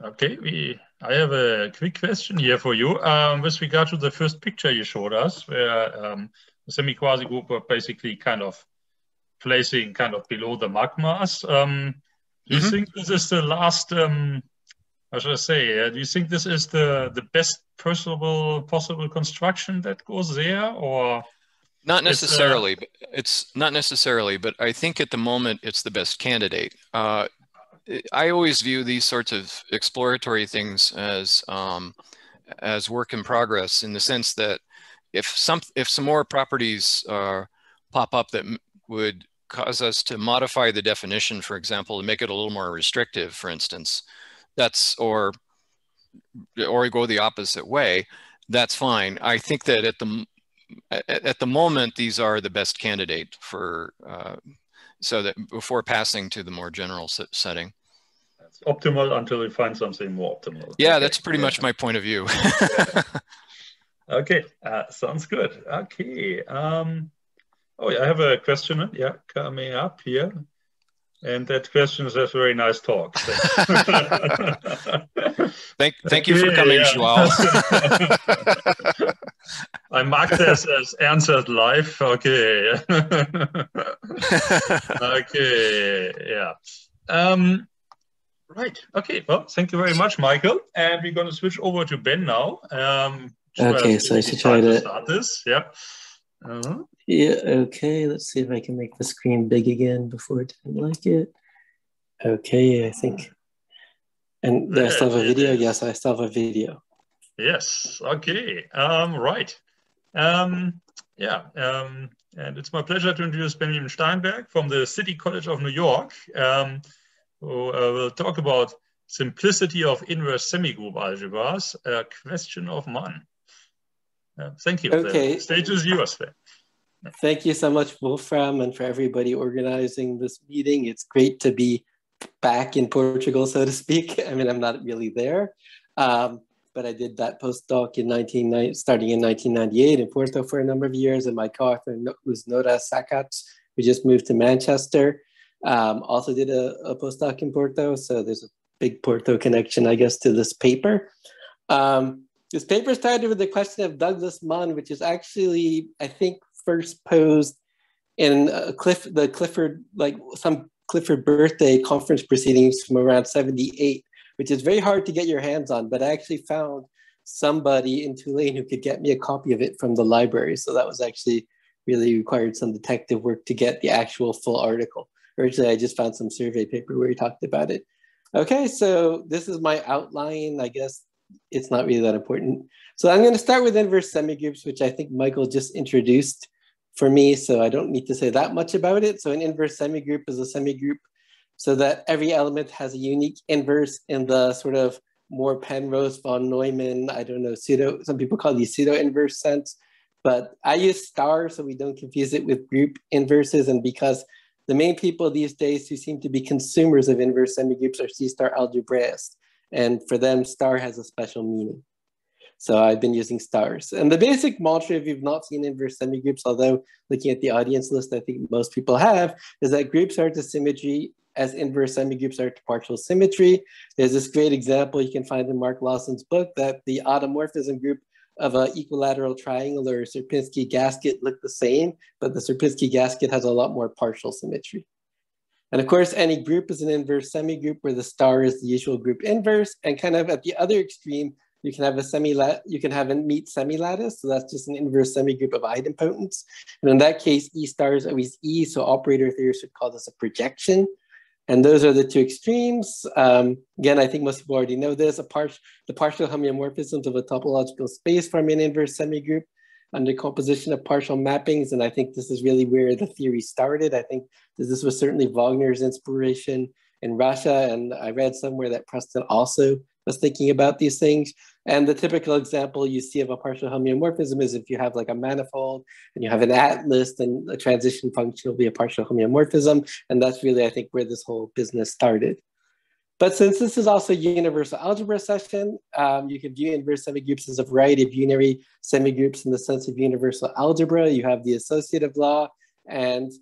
Okay, I have a quick question here for you. With regard to the first picture you showed us, where the semi-quasi group were basically kind of placing kind of below the magmas. Do you think this is the last, how should I say, do you think this is the best possible construction that goes there, or?
Not necessarily. It's not necessarily, but I think at the moment it's the best candidate. I always view these sorts of exploratory things as work in progress, in the sense that if some more properties pop up that would cause us to modify the definition, for example, to make it a little more restrictive, for instance, or go the opposite way, that's fine. I think that at the moment, these are the best candidate for, so that before passing to the more general setting.
That's optimal until we find something more optimal.
Yeah,
okay.
That's pretty much my point of view.
Okay, sounds good. Okay. Oh, yeah, I have a question, yeah, coming up here. And that question is a very nice talk.
Thank you for coming, Joao.
I marked this as answered live. Okay. Okay. Yeah. Right. Okay. Well, thank you very much, Michael. And we're going to switch over to Ben now.
Okay, so I should try to
start this. Yeah.
Yeah. Okay. Let's see if I can make the screen big again before it didn't like it. Okay. I think And do I still have a video? Yes, I still have a video.
Yes, okay, right. And it's my pleasure to introduce Benjamin Steinberg from the City College of New York, who will talk about simplicity of inverse semigroup algebras, a question of mine. Thank you.
Okay.
The stage is yours.
Thank you so much, Wolfram, and for everybody organizing this meeting. It's great to be back in Portugal, so to speak. I mean, I'm not really there, but I did that postdoc in starting in 1998 in Porto for a number of years, and my co-author was Nora Sakats, who just moved to Manchester. Also did a postdoc in Porto, so there's a big Porto connection, I guess, to this paper. This paper started with the question of Douglas Munn, which is actually, I think, first posed in some Clifford birthday conference proceedings from around 78, which is very hard to get your hands on, but I actually found somebody in Tulane who could get me a copy of it from the library. So that was actually really required some detective work to get the actual full article. Originally, I just found some survey paper where he talked about it. Okay, so this is my outline. I guess it's not really that important. So I'm going to start with inverse semigroups, which I think Michael just introduced for me, so I don't need to say that much about it. So an inverse semigroup is a semigroup so that every element has a unique inverse in the sort of more Penrose, von Neumann, I don't know, pseudo, some people call these pseudo inverse sense, but I use star so we don't confuse it with group inverses, and because the main people these days who seem to be consumers of inverse semigroups are C-star algebraists, and for them, star has a special meaning. So I've been using stars. And the basic mantra, if you've not seen inverse semigroups, although looking at the audience list, I think most people have, is that groups are to symmetry as inverse semigroups are to partial symmetry. There's this great example you can find in Mark Lawson's book that the automorphism group of an equilateral triangle or a Sierpinski gasket look the same, but the Sierpinski gasket has a lot more partial symmetry. And of course, any group is an inverse semigroup where the star is the usual group inverse, and kind of at the other extreme, you can have a meet semilattice, so that's just an inverse semigroup of idempotents. And in that case, E star is always E, so operator theorists would call this a projection. And those are the two extremes. Again, I think most people already know this. The partial homeomorphisms of a topological space form an inverse semigroup under composition of partial mappings. And I think this is really where the theory started. I think this was certainly Wagner's inspiration in Russia. And I read somewhere that Preston also was thinking about these things. And the typical example you see of a partial homeomorphism is if you have like a manifold and you have an atlas, then the transition function will be a partial homeomorphism. And that's really, I think, where this whole business started. But since this is also a universal algebra session, you can view inverse semigroups as a variety of unary semigroups in the sense of universal algebra. You have the associative law, and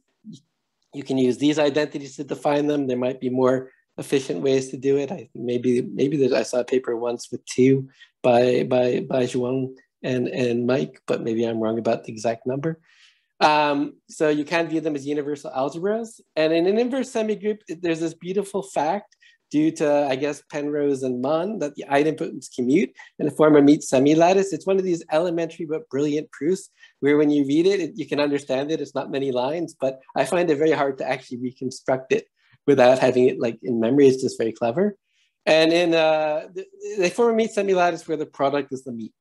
you can use these identities to define them. There might be more efficient ways to do it. I saw a paper once with two by Zhuang and Mike, but maybe I'm wrong about the exact number. So you can view them as universal algebras. And in an inverse semigroup, there's this beautiful fact due to, I guess, Penrose and Munn, that the idempotents commute in the form of meet semilattice. It's one of these elementary but brilliant proofs where when you read it, you can understand it. It's not many lines, but I find it very hard to actually reconstruct it without having it like in memory. It's just very clever. And in they form a meet semilattice where the product is the meet.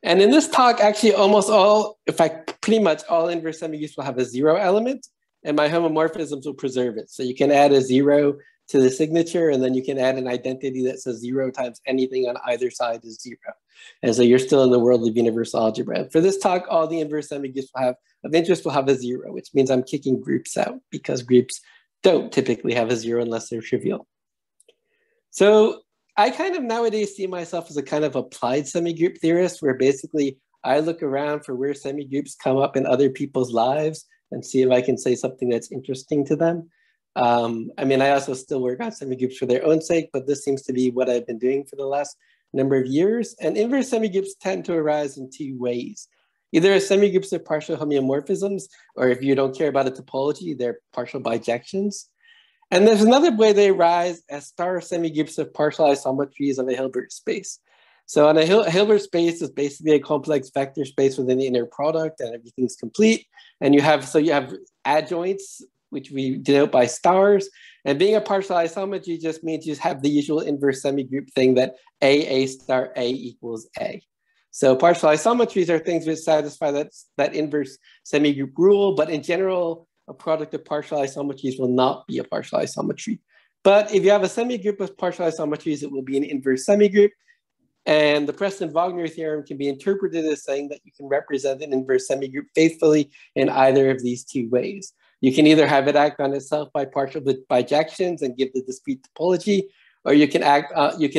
And in this talk, actually almost all, in fact, pretty much all inverse semigroups will have a zero element, and my homomorphisms will preserve it. So you can add a zero to the signature, and then you can add an identity that says 0 times anything on either side is 0. And so you're still in the world of universal algebra. For this talk, all the inverse semigroups of interest will have a 0, which means I'm kicking groups out because groups don't typically have a 0 unless they're trivial. So I kind of nowadays see myself as a kind of applied semigroup theorist, where basically I look around for where semigroups come up in other people's lives and see if I can say something that's interesting to them. I mean, I also still work on semigroups for their own sake, but this seems to be what I've been doing for the last number of years. And inverse semigroups tend to arise in two ways. Either as semigroups of partial homeomorphisms, or if you don't care about a topology, they're partial bijections. And there's another way they arise as star semigroups of partial isometries of a Hilbert space. So on a Hilbert space is basically a complex vector space with an inner product and everything's complete. And you have adjoints which we denote by stars. And being a partial isometry just means you have the usual inverse semigroup thing that A star A equals A. So partial isometries are things which satisfy that inverse semigroup rule, but in general, a product of partial isometries will not be a partial isometry. But if you have a semigroup of partial isometries, it will be an inverse semigroup. And the Preston-Wagner theorem can be interpreted as saying that you can represent an inverse semigroup faithfully in either of these two ways. You can either have it act on itself by partial bijections and give the discrete topology, or you can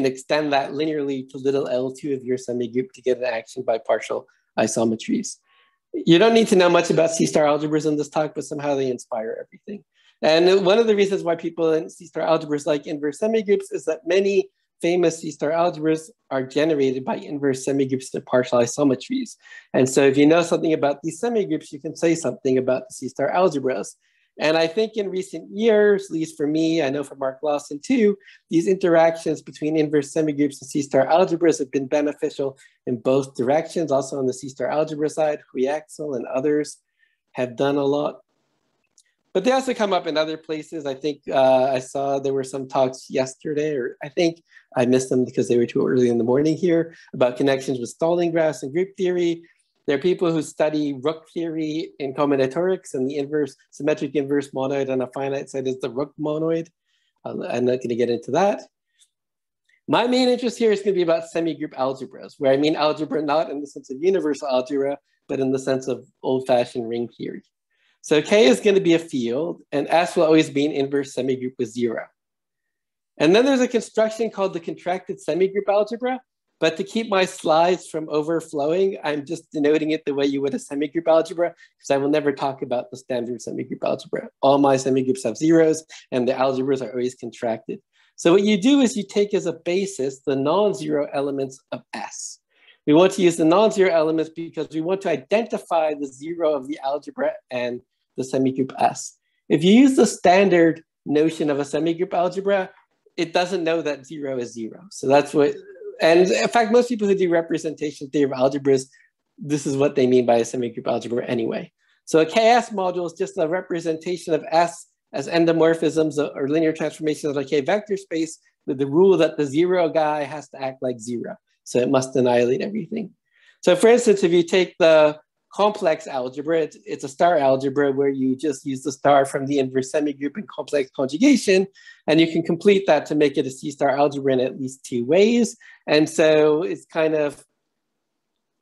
extend that linearly to little L2 of your semigroup to get an action by partial isometries. You don't need to know much about C-star algebras in this talk, but somehow they inspire everything. And one of the reasons why people in C-star algebras like inverse semigroups is that many famous C-star algebras are generated by inverse semigroups to partial isometries. And so if you know something about these semigroups, you can say something about the C-star algebras. And I think in recent years, at least for me, I know for Mark Lawson too, these interactions between inverse semigroups and C-star algebras have been beneficial in both directions. Also on the C-star algebra side, Hui Axel and others have done a lot. But they also come up in other places. I think I saw there were some talks yesterday, or I think I missed them because they were too early in the morning here, about connections with Stalling graphs and group theory. There are people who study Rook theory in combinatorics, and the inverse, symmetric inverse monoid on a finite set is the Rook monoid. I'm not going to get into that. My main interest here is going to be about semigroup algebras, where I mean algebra not in the sense of universal algebra, but in the sense of old-fashioned ring theory. So K is going to be a field, and S will always be an inverse semigroup with 0. And then there's a construction called the contracted semigroup algebra. But to keep my slides from overflowing, I'm just denoting it the way you would a semigroup algebra, because I will never talk about the standard semigroup algebra. All my semigroups have zeros, and the algebras are always contracted. So what you do is you take as a basis the non-zero elements of S. We want to use the non-zero elements because we want to identify the zero of the algebra and the semigroup S. If you use the standard notion of a semigroup algebra, it doesn't know that 0 is 0. So that's what, and in fact, most people who do representation theory of algebras, this is what they mean by a semigroup algebra anyway. So a KS module is just a representation of S as endomorphisms or linear transformations of a K vector space with the rule that the 0 guy has to act like 0. So it must annihilate everything. So for instance, if you take the complex algebra, it's a star algebra where you just use the star from the inverse semigroup in complex conjugation, and you can complete that to make it a C-star algebra in at least 2 ways. And so it's kind of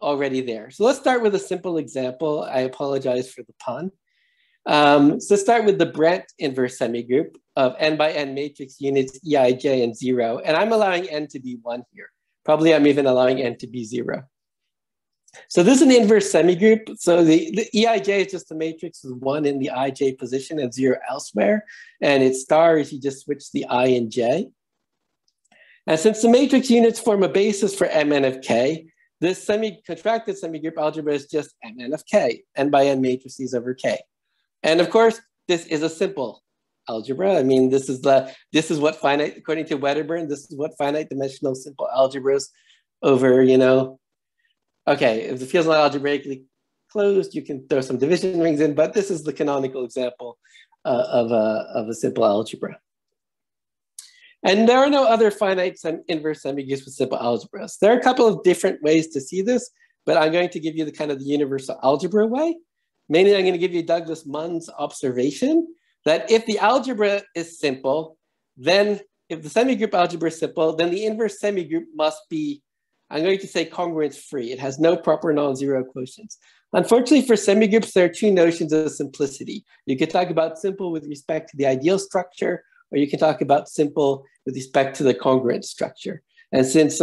already there. So let's start with a simple example. I apologize for the pun. So let's start with the Brent inverse semigroup of n by n matrix units Eij and 0. And I'm allowing n to be 1 here. Probably I'm even allowing n to be 0. So this is an inverse semigroup. So the Eij is just a matrix with 1 in the ij position and 0 elsewhere. And its star is you just switch the I and j. And since the matrix units form a basis for Mn of k, this contracted semigroup algebra is just Mn of k, n by n matrices over k. And of course, this is a simple algebra. I mean, this is what finite, according to Wedderburn, this is what finite dimensional simple algebras over, you know, okay, if the field's not algebraically closed, you can throw some division rings in, but this is the canonical example of a simple algebra. And there are no other finite inverse semigroups with simple algebras. There are a couple of different ways to see this, but I'm going to give you the kind of the universal algebra way. Mainly, I'm going to give you Douglas Munn's observation that if the algebra is simple, then if the semigroup algebra is simple, then the inverse semigroup must be, I'm going to say, congruence free. It has no proper non-zero quotients. Unfortunately for semigroups, there are 2 notions of simplicity. You can talk about simple with respect to the ideal structure, or you can talk about simple with respect to the congruent structure. And since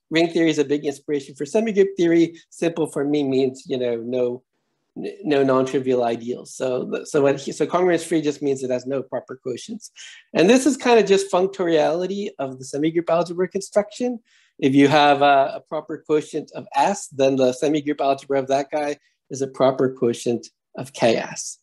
ring theory is a big inspiration for semigroup theory, simple for me means, you know, no non-trivial ideals. So congruence free just means it has no proper quotients. And this is kind of just functoriality of the semigroup algebra construction. If you have a proper quotient of S, then the semigroup algebra of that guy is a proper quotient of Ks.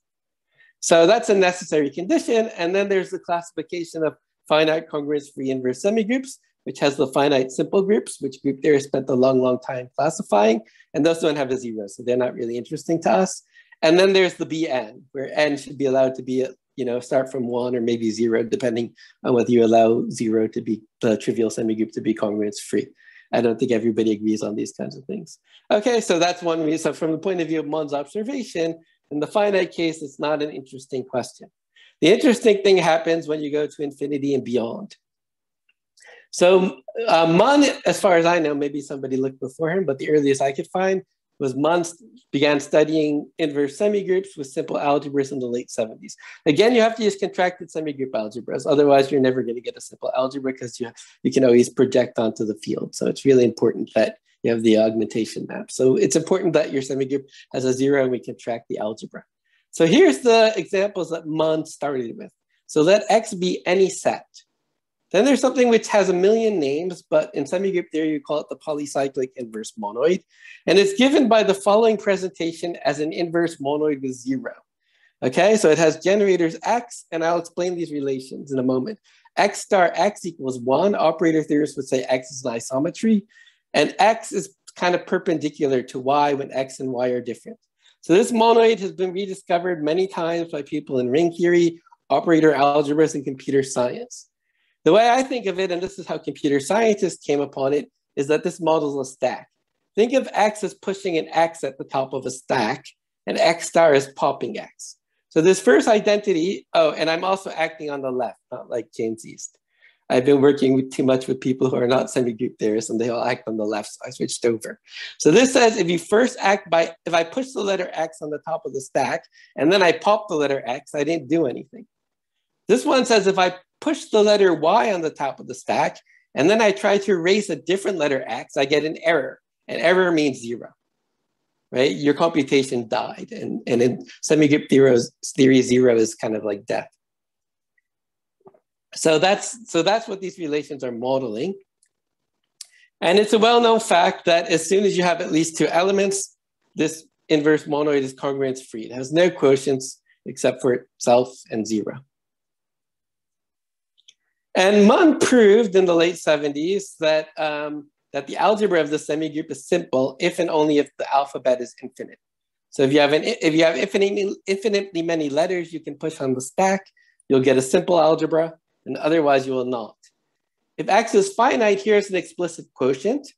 So that's a necessary condition. And then there's the classification of finite congruence-free inverse semigroups, which has the finite simple groups, which group theory spent a long, long time classifying. And those don't have a 0, so they're not really interesting to us. And then there's the Bn, where n should be allowed to be start from 1 or maybe 0, depending on whether you allow 0 to be the trivial semigroup to be congruence free. I don't think everybody agrees on these kinds of things. Okay, so that's one reason. So from the point of view of Mond's observation, in the finite case, it's not an interesting question. The interesting thing happens when you go to infinity and beyond. So Mon, as far as I know, maybe somebody looked before him, but the earliest I could find was Mon began studying inverse semigroups with simple algebras in the late 70s. Again, you have to use contracted semigroup algebras. Otherwise, you're never going to get a simple algebra because you can always project onto the field. So it's really important that you have the augmentation map. So it's important that your semigroup has a 0 and we contract the algebra. So here's the examples that Mon started with. So let X be any set. Then there's something which has a million names, but in semigroup theory, you call it the polycyclic inverse monoid. And it's given by the following presentation as an inverse monoid with 0. Okay, so it has generators X, and I'll explain these relations in a moment. X star X equals 1. Operator theorists would say X is an isometry. And X is kind of perpendicular to Y when X and Y are different. So this monoid has been rediscovered many times by people in ring theory, operator algebras, and computer science. The way I think of it, and this is how computer scientists came upon it, is that this model is a stack. Think of X as pushing an X at the top of a stack, and X star is popping X. So this first identity, oh, and I'm also acting on the left, not like James East. I've been working too much with people who are not semigroup theorists, and they all act on the left, so I switched over. So this says if you first act by, if I push the letter X on the top of the stack, and then I pop the letter X, I didn't do anything. This one says if I push the letter Y on the top of the stack, and then I try to erase a different letter X, I get an error. An error means 0, right? Your computation died. And in semigroup theory, 0 is kind of like death. So that's what these relations are modeling. And it's a well-known fact that as soon as you have at least 2 elements, this inverse monoid is congruence free. It has no quotients except for itself and 0. And Mon proved in the late 70s that, that the algebra of the semigroup is simple if and only if the alphabet is infinite. So if you have infinitely many letters you can push on the stack, you'll get a simple algebra, and otherwise you will not. If X is finite, here's an explicit quotient.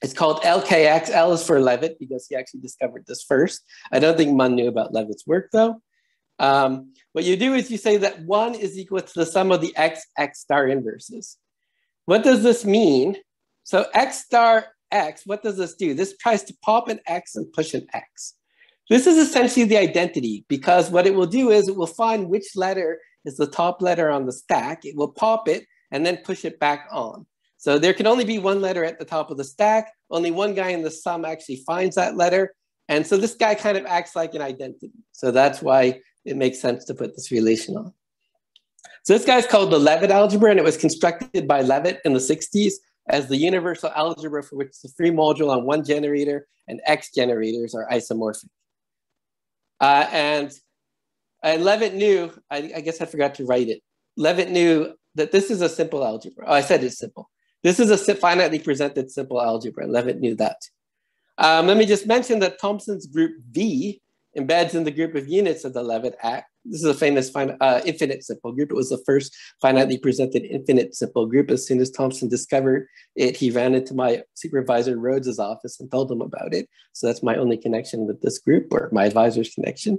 It's called LKX. L is for Levitt because he actually discovered this first. I don't think Mon knew about Levitt's work though. What you do is you say that 1 is equal to the sum of the X star inverses. What does this mean? So X star X, what does this do? This tries to pop an X and push an X. This is essentially the identity because what it will do is it will find which letter is the top letter on the stack. It will pop it and then push it back on. So there can only be one letter at the top of the stack. Only one guy in the sum actually finds that letter. And so this guy kind of acts like an identity. So that's why it makes sense to put this relation on. So this guy's called the Levitt Algebra, and it was constructed by Levitt in the 60s as the universal algebra for which the free module on one generator and X generators are isomorphic. And Levitt knew, I guess I forgot to write it. Levitt knew that this is a simple algebra. Oh, I said it's simple. This is a finitely presented simple algebra. Levitt knew that. Let me just mention that Thompson's group V embeds in the group of units of the Levitt Act. This is a famous infinite simple group. It was the first finitely presented infinite simple group. As soon as Thompson discovered it, he ran into my supervisor Rhodes's office and told him about it. So that's my only connection with this group, or my advisor's connection.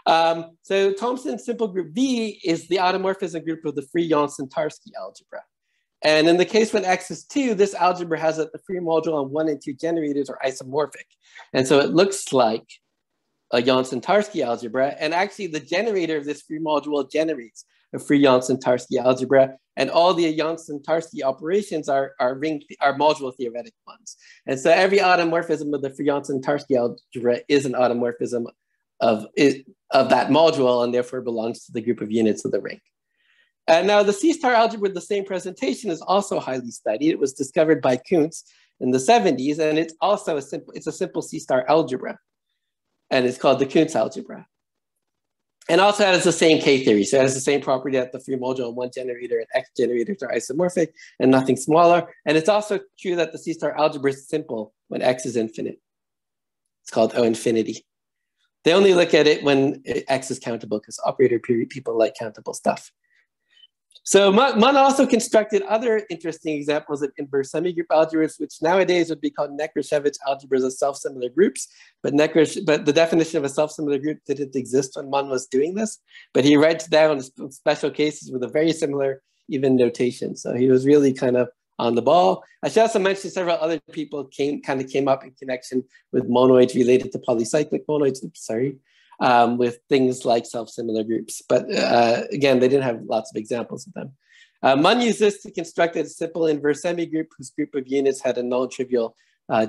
So Thompson's simple group V is the automorphism group of the free Janssen-Tarski algebra. And in the case when X is 2, this algebra has that the free module on 1 and 2 generators are isomorphic. And so it looks like a Janssen-Tarski algebra. And actually the generator of this free module generates a free Janssen-Tarski algebra. And all the Janssen-Tarski operations are module theoretic ones. And so every automorphism of the free Janssen-Tarski algebra is an automorphism of that module and therefore belongs to the group of units of the ring. And now the C-star algebra with the same presentation is also highly studied. It was discovered by Kuntz in the 70s, and it's also a simple C-star algebra. And it's called the Kuntz algebra. And also has the same K-theory. So it has the same property that the free module on one generator and X generators are isomorphic and nothing smaller. And it's also true that the C-star algebra is simple when X is infinite. It's called O infinity. They only look at it when X is countable, because operator period people like countable stuff. So Munn also constructed other interesting examples of inverse semigroup algebras, which nowadays would be called Nekrashevich algebras of self-similar groups. But the definition of a self-similar group didn't exist when Munn was doing this. But he writes down special cases with a very similar even notation. So he was really kind of on the ball. I should also mention several other people came up in connection with monoids related to polycyclic monoids. Oops, sorry. With things like self-similar groups. But again, they didn't have lots of examples of them. Munn used this to construct a simple inverse semigroup whose group of units had a non-trivial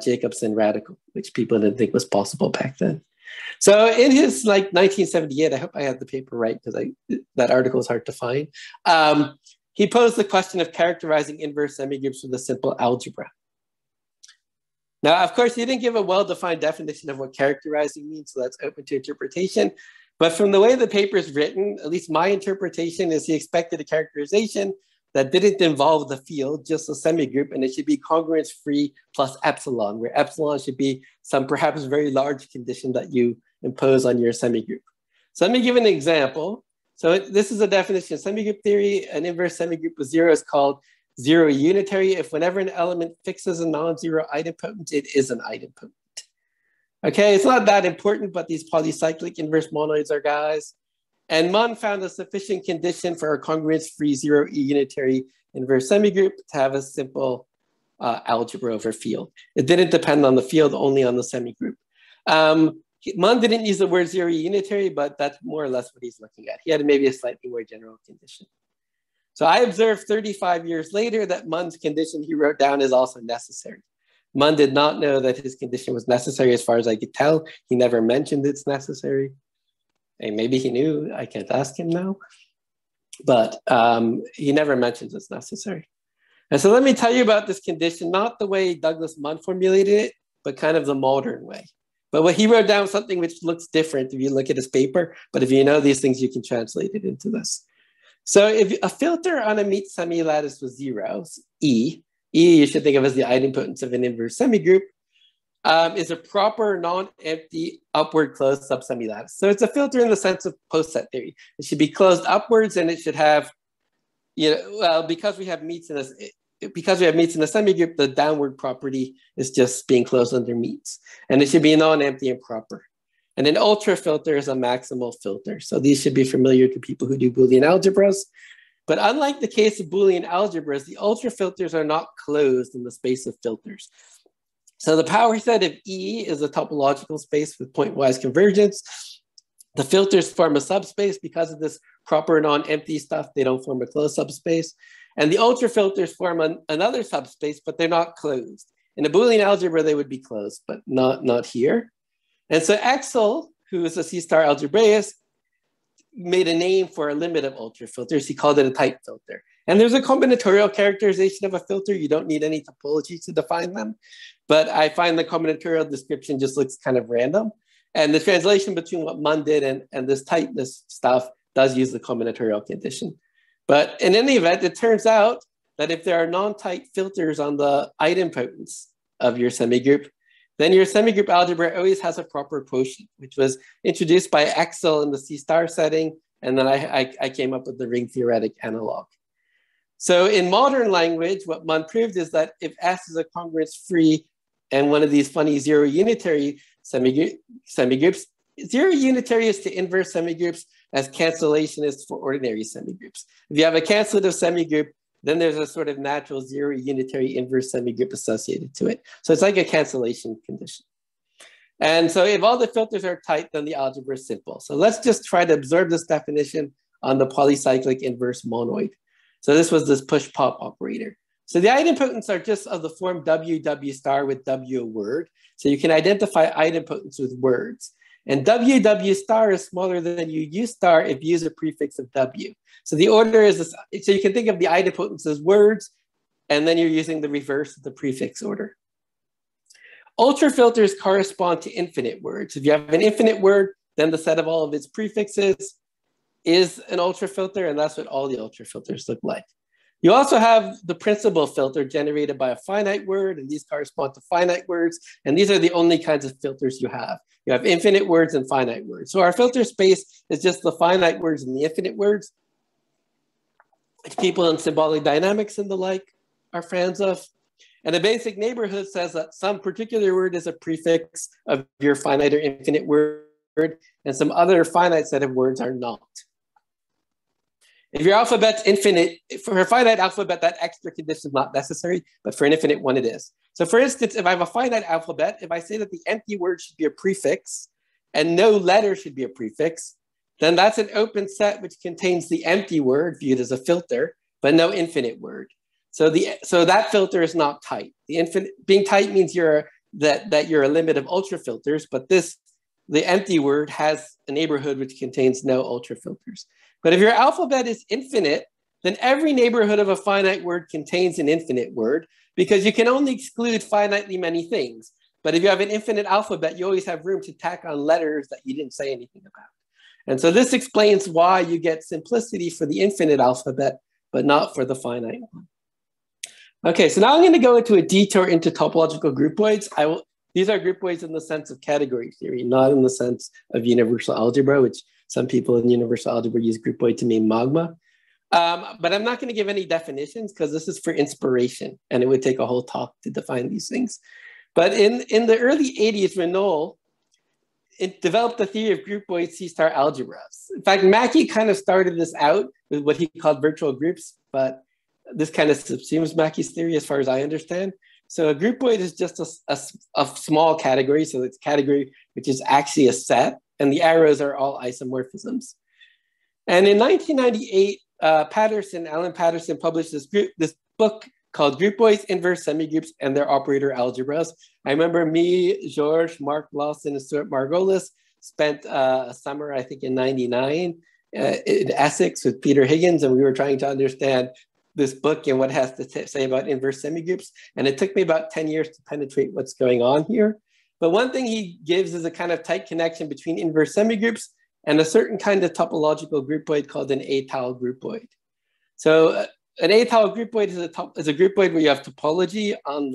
Jacobson radical, which people didn't think was possible back then. So in his 1978, I hope I have the paper right because that article is hard to find. He posed the question of characterizing inverse semigroups with a simple algebra. Now, of course, he didn't give a well-defined definition of what characterizing means, so that's open to interpretation. But from the way the paper is written, at least my interpretation is he expected a characterization that didn't involve the field, just a semigroup, and it should be congruence-free plus epsilon, where epsilon should be some perhaps very large condition that you impose on your semigroup. So let me give an example. So this is a definition of semigroup theory. An inverse semigroup with zero is called zero unitary if whenever an element fixes a non-zero idempotent, it is an idempotent. Okay, it's not that important, but these polycyclic inverse monoids are guys. And Munn found a sufficient condition for a congruence-free zero unitary inverse semigroup to have a simple algebra over field. It didn't depend on the field, only on the semigroup. Munn didn't use the word zero unitary, but that's more or less what he's looking at. He had maybe a slightly more general condition. So I observed 35 years later that Munn's condition he wrote down is also necessary. Munn did not know that his condition was necessary as far as I could tell. He never mentioned it's necessary. And maybe he knew, I can't ask him now. But he never mentions it's necessary. And so let me tell you about this condition, not the way Douglas Munn formulated it, but kind of the modern way. But what he wrote down something which looks different if you look at his paper, but if you know these things, you can translate it into this. So if a filter on a meet semi-lattice with zeros, E you should think of as the idempotence of an inverse semigroup, is a proper non-empty upward closed sub-semi-lattice. So it's a filter in the sense of post-set theory. It should be closed upwards and it should have, because we have meets in a semigroup, the downward property is just being closed under meets. And it should be non-empty and proper. And an ultra filter is a maximal filter. So these should be familiar to people who do Boolean algebras. But unlike the case of Boolean algebras, the ultra filters are not closed in the space of filters. So the power set of E is a topological space with pointwise convergence. The filters form a subspace because of this proper non-empty stuff. They don't form a closed subspace. And the ultra filters form another subspace, but they're not closed. In a Boolean algebra, they would be closed, but not here. And so Axel, who is a C-star algebraist, made a name for a limit of ultra filters. He called it a type filter. And there's a combinatorial characterization of a filter. You don't need any topology to define them. But I find the combinatorial description just looks kind of random. And the translation between what Munn did and this tightness stuff does use the combinatorial condition. But in any event, it turns out that if there are non-tight filters on the idempotence of your semigroup, then your semigroup algebra always has a proper quotient, which was introduced by Axel in the C-star setting. And then I came up with the ring theoretic analog. So in modern language, what Munn proved is that if S is a congruence-free and one of these funny zero unitary semigroups, zero unitary is to inverse semigroups as cancellation is for ordinary semigroups. If you have a cancellative semigroup, then there's a sort of natural zero unitary inverse semigroup associated to it. So it's like a cancellation condition. And so if all the filters are tight, then the algebra is simple. So let's just try to observe this definition on the polycyclic inverse monoid. So this was this push-pop operator. So the idempotents are just of the form W star with W a word. So you can identify idempotents with words. And W star is smaller than U star if you use a prefix of W. So the order is this. So you can think of the idempotents as words, and then you're using the reverse of the prefix order. Ultra filters correspond to infinite words. If you have an infinite word, then the set of all of its prefixes is an ultra filter, and that's what all the ultra filters look like. You also have the principal filter generated by a finite word, and these correspond to finite words. And these are the only kinds of filters you have. You have infinite words and finite words. So our filter space is just the finite words and the infinite words, which people in symbolic dynamics and the like are fans of. And a basic neighborhood says that some particular word is a prefix of your finite or infinite word, and some other finite set of words are not. If your alphabet's infinite, for a finite alphabet, that extra condition is not necessary, but for an infinite one, it is. So for instance, if I have a finite alphabet, if I say that the empty word should be a prefix and no letter should be a prefix, then that's an open set which contains the empty word viewed as a filter, but no infinite word. So that filter is not tight. The infinite being tight means that you're a limit of ultra filters, but the empty word has a neighborhood which contains no ultra filters. But if your alphabet is infinite, then every neighborhood of a finite word contains an infinite word, because you can only exclude finitely many things. But if you have an infinite alphabet, you always have room to tack on letters that you didn't say anything about. And so this explains why you get simplicity for the infinite alphabet, but not for the finite one. Okay, so now I'm going to go into a detour into topological groupoids. These are groupoids in the sense of category theory, not in the sense of universal algebra, which some people in universal algebra use groupoid to mean magma. But I'm not going to give any definitions because this is for inspiration, and it would take a whole talk to define these things. But in the early 80s, when Null developed the theory of groupoid C-star algebras. In fact, Mackey kind of started this out with what he called virtual groups, but this kind of subsumes Mackey's theory as far as I understand. So a groupoid is just a small category. So it's a category which is actually a set, and the arrows are all isomorphisms. And in 1998, Alan Patterson published this book called Groupoids, Inverse, Semigroups, and Their Operator Algebras. I remember me, George, Mark Lawson, and Stuart Margolis spent a summer, I think in '99, in Essex with Peter Higgins, and we were trying to understand this book and what it has to say about inverse semigroups. And it took me about 10 years to penetrate what's going on here. But one thing he gives is a kind of tight connection between inverse semigroups and a certain kind of topological groupoid called an Atyl Groupoid. So an Atyl Groupoid is a groupoid where you have topology on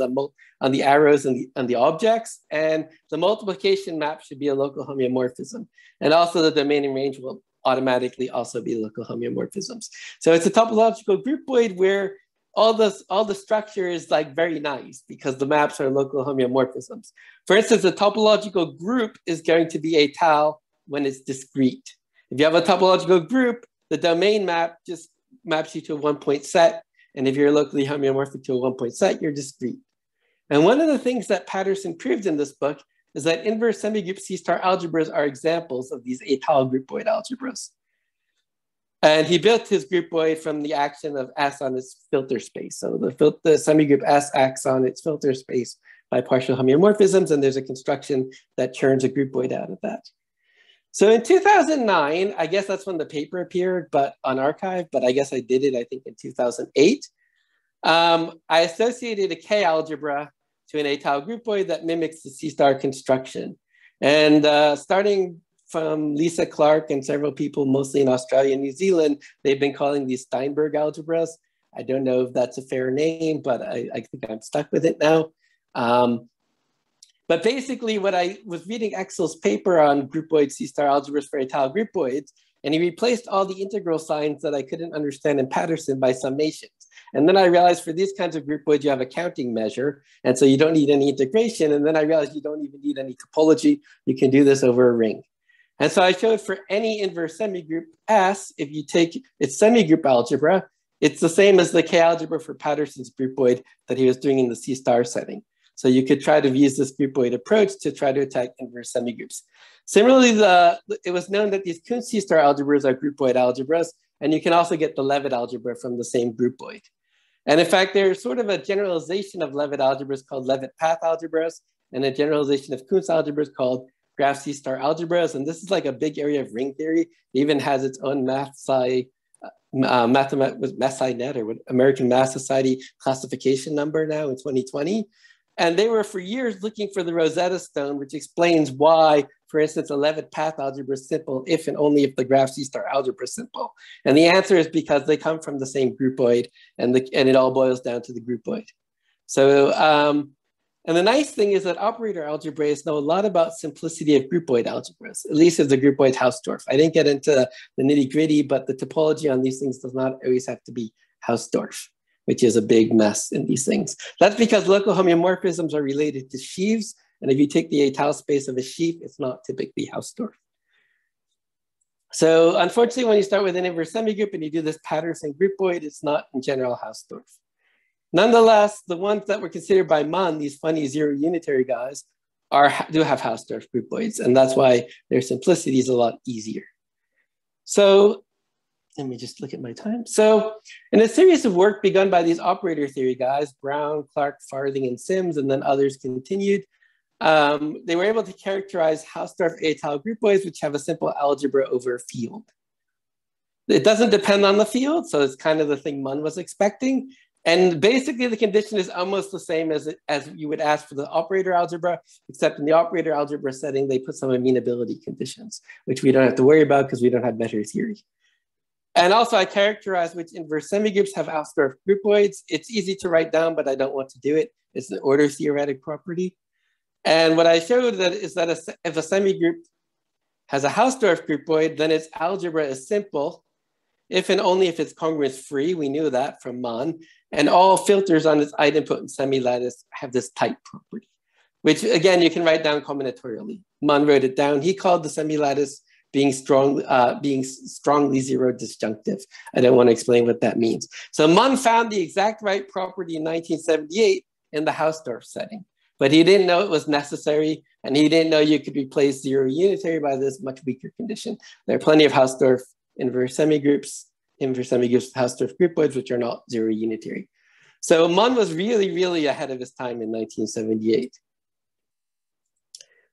the arrows and the objects, and the multiplication map should be a local homeomorphism. And also the domain and range will automatically also be local homeomorphisms. So it's a topological groupoid where all the structure is like very nice because the maps are local homeomorphisms. For instance, a topological group is going to be Atyl when it's discrete. If you have a topological group, the domain map just maps you to a one-point set. And if you're locally homeomorphic to a one-point set, you're discrete. And one of the things that Patterson proved in this book is that inverse semigroup C-star algebras are examples of these Atyl Groupoid algebras. And he built his groupoid from the action of S on its filter space. So the semigroup S acts on its filter space by partial homeomorphisms, and there's a construction that churns a groupoid out of that. So in 2009, I guess that's when the paper appeared, but on arXiv, but I guess I did it, I think in 2008. I associated a K algebra to an Atyl groupoid that mimics the C-star construction. And starting from Lisa Clark and several people, mostly in Australia and New Zealand, they've been calling these Steinberg Algebras. I don't know if that's a fair name, but I think I'm stuck with it now. But basically what I was reading Exel's paper on groupoid C-star algebras for Atyl groupoids, and he replaced all the integral signs that I couldn't understand in Patterson by summations. And then I realized for these kinds of groupoids, you have a counting measure. And so you don't need any integration. And then I realized you don't even need any topology. You can do this over a ring. And so I showed for any inverse semigroup S, if you take its semigroup algebra, it's the same as the K algebra for Patterson's groupoid that he was doing in the C-star setting. So you could try to use this groupoid approach to try to attack inverse semigroups. Similarly, it was known that these Kuhn C-star algebras are groupoid algebras, and you can also get the Levitt algebra from the same groupoid. And in fact, there's sort of a generalization of Levitt algebras called Levitt path algebras, and a generalization of Kuhn's algebras called graph C-star algebras. And this is like a big area of ring theory. It even has its own MathSci Net or American Math Society classification number now in 2020. And they were for years looking for the Rosetta Stone, which explains why, for instance, a Levitt path algebra is simple if and only if the graph C-star algebra is simple. And the answer is because they come from the same groupoid, and it all boils down to the groupoid. So, and the nice thing is that operator algebraists know a lot about simplicity of groupoid algebras, at least as the groupoid Hausdorff. I didn't get into the nitty gritty, but the topology on these things does not always have to be Hausdorff, which is a big mess in these things. That's because local homeomorphisms are related to sheaves. And if you take the Atyl space of a sheaf, it's not typically Hausdorff. So unfortunately, when you start with an inverse semigroup and you do this Patterson groupoid, it's not in general Hausdorff. Nonetheless, the ones that were considered by Mann, these funny zero unitary guys, do have Hausdorff groupoids. And that's why their simplicity is a lot easier. So let me just look at my time. So in a series of work begun by these operator theory guys, Brown, Clark, Farthing, and Sims, and then others continued, they were able to characterize Hausdorff Atyl groupoids, which have a simple algebra over a field. It doesn't depend on the field, so it's kind of the thing Mann was expecting. And basically the condition is almost the same as you would ask for the operator algebra, except in the operator algebra setting, they put some amenability conditions, which we don't have to worry about because we don't have better theory. And also I characterize which inverse semigroups have Hausdorff groupoids. It's easy to write down, but I don't want to do it. It's an order theoretic property. And what I showed is that if a semigroup has a Hausdorff groupoid, then its algebra is simple, if and only if it's congruence free. We knew that from Mann. And all filters on its idempotent semi-lattice have this type property, which again, you can write down combinatorially. Mann wrote it down. He called the semi-lattice being strongly zero disjunctive. I don't want to explain what that means. So Mann found the exact right property in 1978 in the Hausdorff setting, but he didn't know it was necessary, and he didn't know you could replace zero unitary by this much weaker condition. There are plenty of Hausdorff inverse semigroups with Hausdorff groupoids, which are not zero unitary. So Mann was really, really ahead of his time in 1978.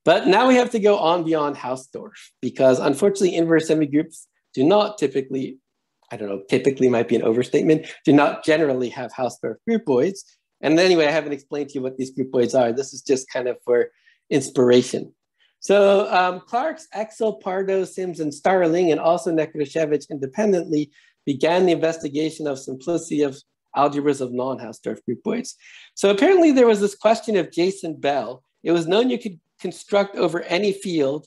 But now we have to go on beyond Hausdorff, because unfortunately inverse semigroups do not typically, I don't know, typically might be an overstatement, do not generally have Hausdorff groupoids. And anyway, I haven't explained to you what these groupoids are. This is just kind of for inspiration. So Clark's, Excel, Pardo, Sims, and Starling, and also Nekrashevich independently began the investigation of simplicity of algebras of non-Hausdorff groupoids. So apparently there was this question of Jason Bell. It was known you could construct over any field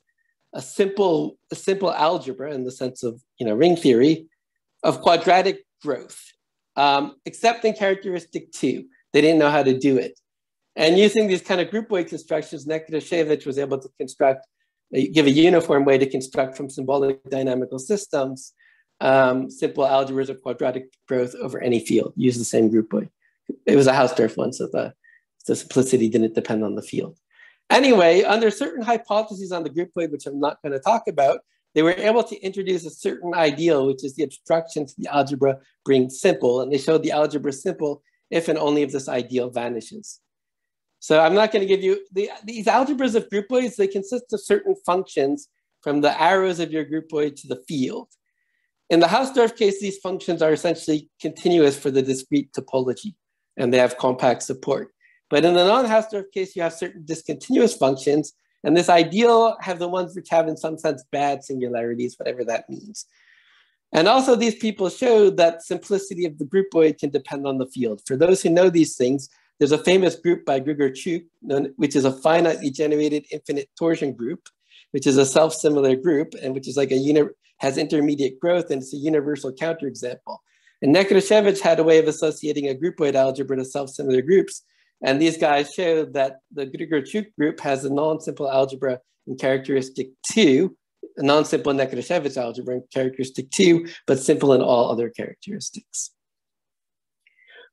a simple algebra in the sense of ring theory of quadratic growth, except in characteristic 2. They didn't know how to do it. And using these kind of groupoid constructions, Nekrashevich was able to give a uniform way to construct from symbolic dynamical systems simple algebras of quadratic growth over any field. Use the same groupoid. It was a Hausdorff one, so the simplicity didn't depend on the field. Anyway, under certain hypotheses on the groupoid, which I'm not going to talk about, they were able to introduce a certain ideal, which is the obstruction to the algebra being simple. And they showed the algebra simple if and only if this ideal vanishes. So I'm not going to give you these algebras of groupoids. They consist of certain functions from the arrows of your groupoid to the field. In the Hausdorff case, these functions are essentially continuous for the discrete topology, and they have compact support. But in the non-Hausdorff case, you have certain discontinuous functions, and this ideal have the ones which have in some sense bad singularities, whatever that means. And also these people showed that simplicity of the groupoid can depend on the field. For those who know these things, there's a famous group by Grigor-Chuk, which is a finitely generated infinite torsion group, which is a self-similar group, and which is like has intermediate growth, and it's a universal counterexample. And Nekrashevich had a way of associating a groupoid algebra to self-similar groups. And these guys showed that the Grigor-Chuk group has a non-simple algebra in characteristic 2, a non-simple Nekrashevich algebra in characteristic 2, but simple in all other characteristics.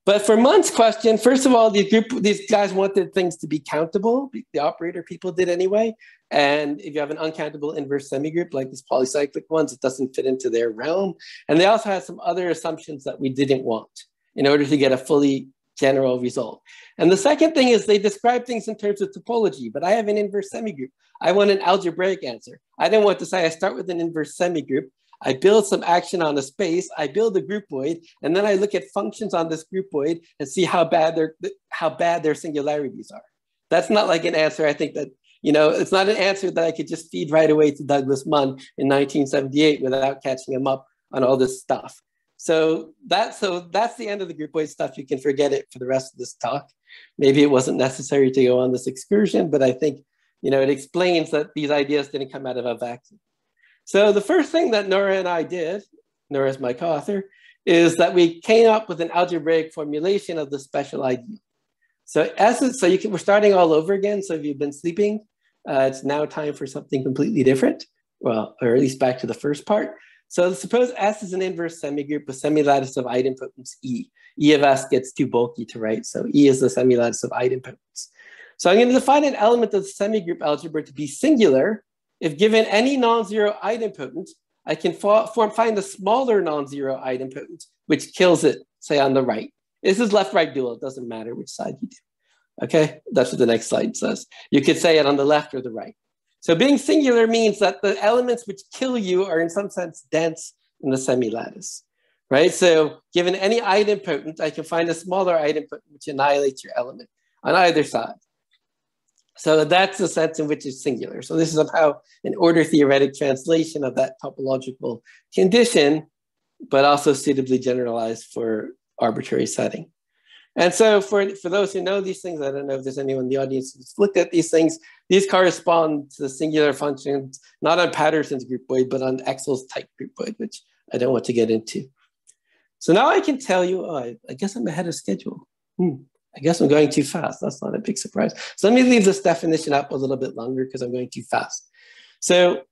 But for Mann's question, first of all, these guys wanted things to be countable. The operator people did anyway. And if you have an uncountable inverse semigroup like these polycyclic ones, it doesn't fit into their realm. And they also had some other assumptions that we didn't want in order to get a fully general result. And the second thing is they describe things in terms of topology, but I have an inverse semigroup. I want an algebraic answer. I didn't want to say I start with an inverse semigroup, I build some action on a space, I build a groupoid, and then I look at functions on this groupoid and see how bad their singularities are. That's not like an answer. I think that, you know, it's not an answer that I could just feed right away to Douglas Munn in 1978 without catching him up on all this stuff. So that's the end of the groupoid stuff. You can forget it for the rest of this talk. Maybe it wasn't necessary to go on this excursion, but I think, you know, it explains that these ideas didn't come out of a vacuum. So the first thing that Nora and I did, Nora's my co-author, is that we came up with an algebraic formulation of the special ideal. So we're starting all over again. So if you've been sleeping, it's now time for something completely different. Well, or at least back to the first part. So suppose S is an inverse semigroup with semilattice of idempotence E. E of S gets too bulky to write. So E is the semilattice of idempotence. So I'm going to define an element of the semigroup algebra to be singular if given any non-zero idempotent, I can find a smaller non-zero idempotent, which kills it, say on the right. This is left-right dual. It doesn't matter which side you do. Okay, that's what the next slide says. You could say it on the left or the right. So being singular means that the elements which kill you are in some sense dense in the semilattice, right? So given any idempotent, I can find a smaller idempotent which annihilates your element on either side. So that's the sense in which it's singular. So this is how an order theoretic translation of that topological condition, but also suitably generalized for arbitrary setting. And so for those who know these things, I don't know if there's anyone in the audience who's looked at these things, these correspond to the singular functions, not on Patterson's groupoid, but on Exel's type groupoid, which I don't want to get into. So now I can tell you, I guess I'm ahead of schedule. I guess I'm going too fast. That's not a big surprise. So let me leave this definition up a little bit longer because I'm going too fast. So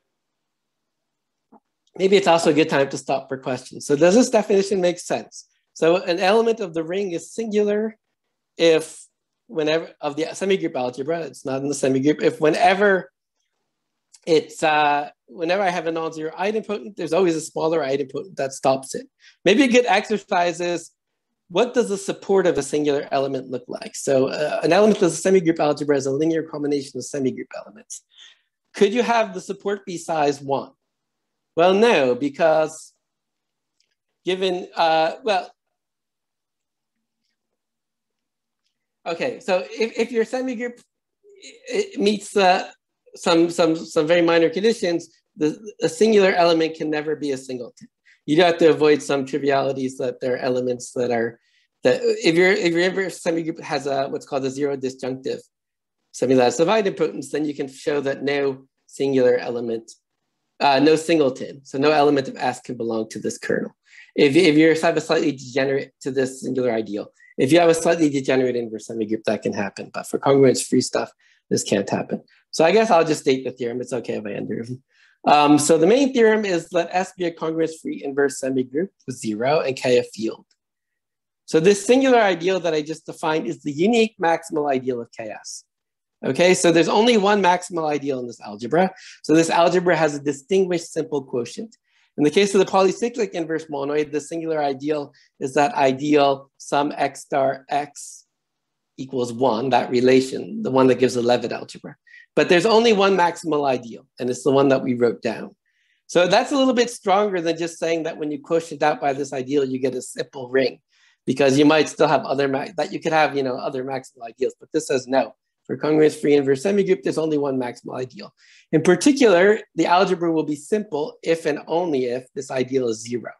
maybe it's also a good time to stop for questions. So does this definition make sense? So an element of the ring is singular if whenever of the semigroup algebra, it's not in the semigroup, if whenever it's whenever I have a non-zero idempotent, there's always a smaller idempotent that stops it. Maybe a good exercise is, what does the support of a singular element look like? So an element of the semigroup algebra is a linear combination of semigroup elements. Could you have the support be size 1? Well, no, because given, okay, so if your semigroup meets some very minor conditions, a singular element can never be a singleton. You'd have to avoid some trivialities that there are elements that are, that if your inverse semigroup has what's called a zero disjunctive semilattice of idempotence, then you can show that no singular element, no singleton, so no element of S can belong to this kernel. If you have a slightly degenerate to this singular ideal, if you have a slightly degenerate inverse semigroup, that can happen, but for congruence-free stuff, this can't happen. So I guess I'll just state the theorem. It's okay if I underreview. So the main theorem is let S be a congruence-free inverse semigroup with 0 and K a field. So this singular ideal that I just defined is the unique maximal ideal of Ks. Okay, so there's only one maximal ideal in this algebra. So this algebra has a distinguished simple quotient. In the case of the polycyclic inverse monoid, the singular ideal is that ideal sum x star x equals 1, that relation, the one that gives a Levitt algebra. But there's only one maximal ideal, and it's the one that we wrote down. So that's a little bit stronger than just saying that when you quotient out by this ideal, you get a simple ring, because you might still have other, that you could have, you know, other maximal ideals, but this says no. For congruence-free inverse semigroup, there's only one maximal ideal. In particular, the algebra will be simple if and only if this ideal is 0,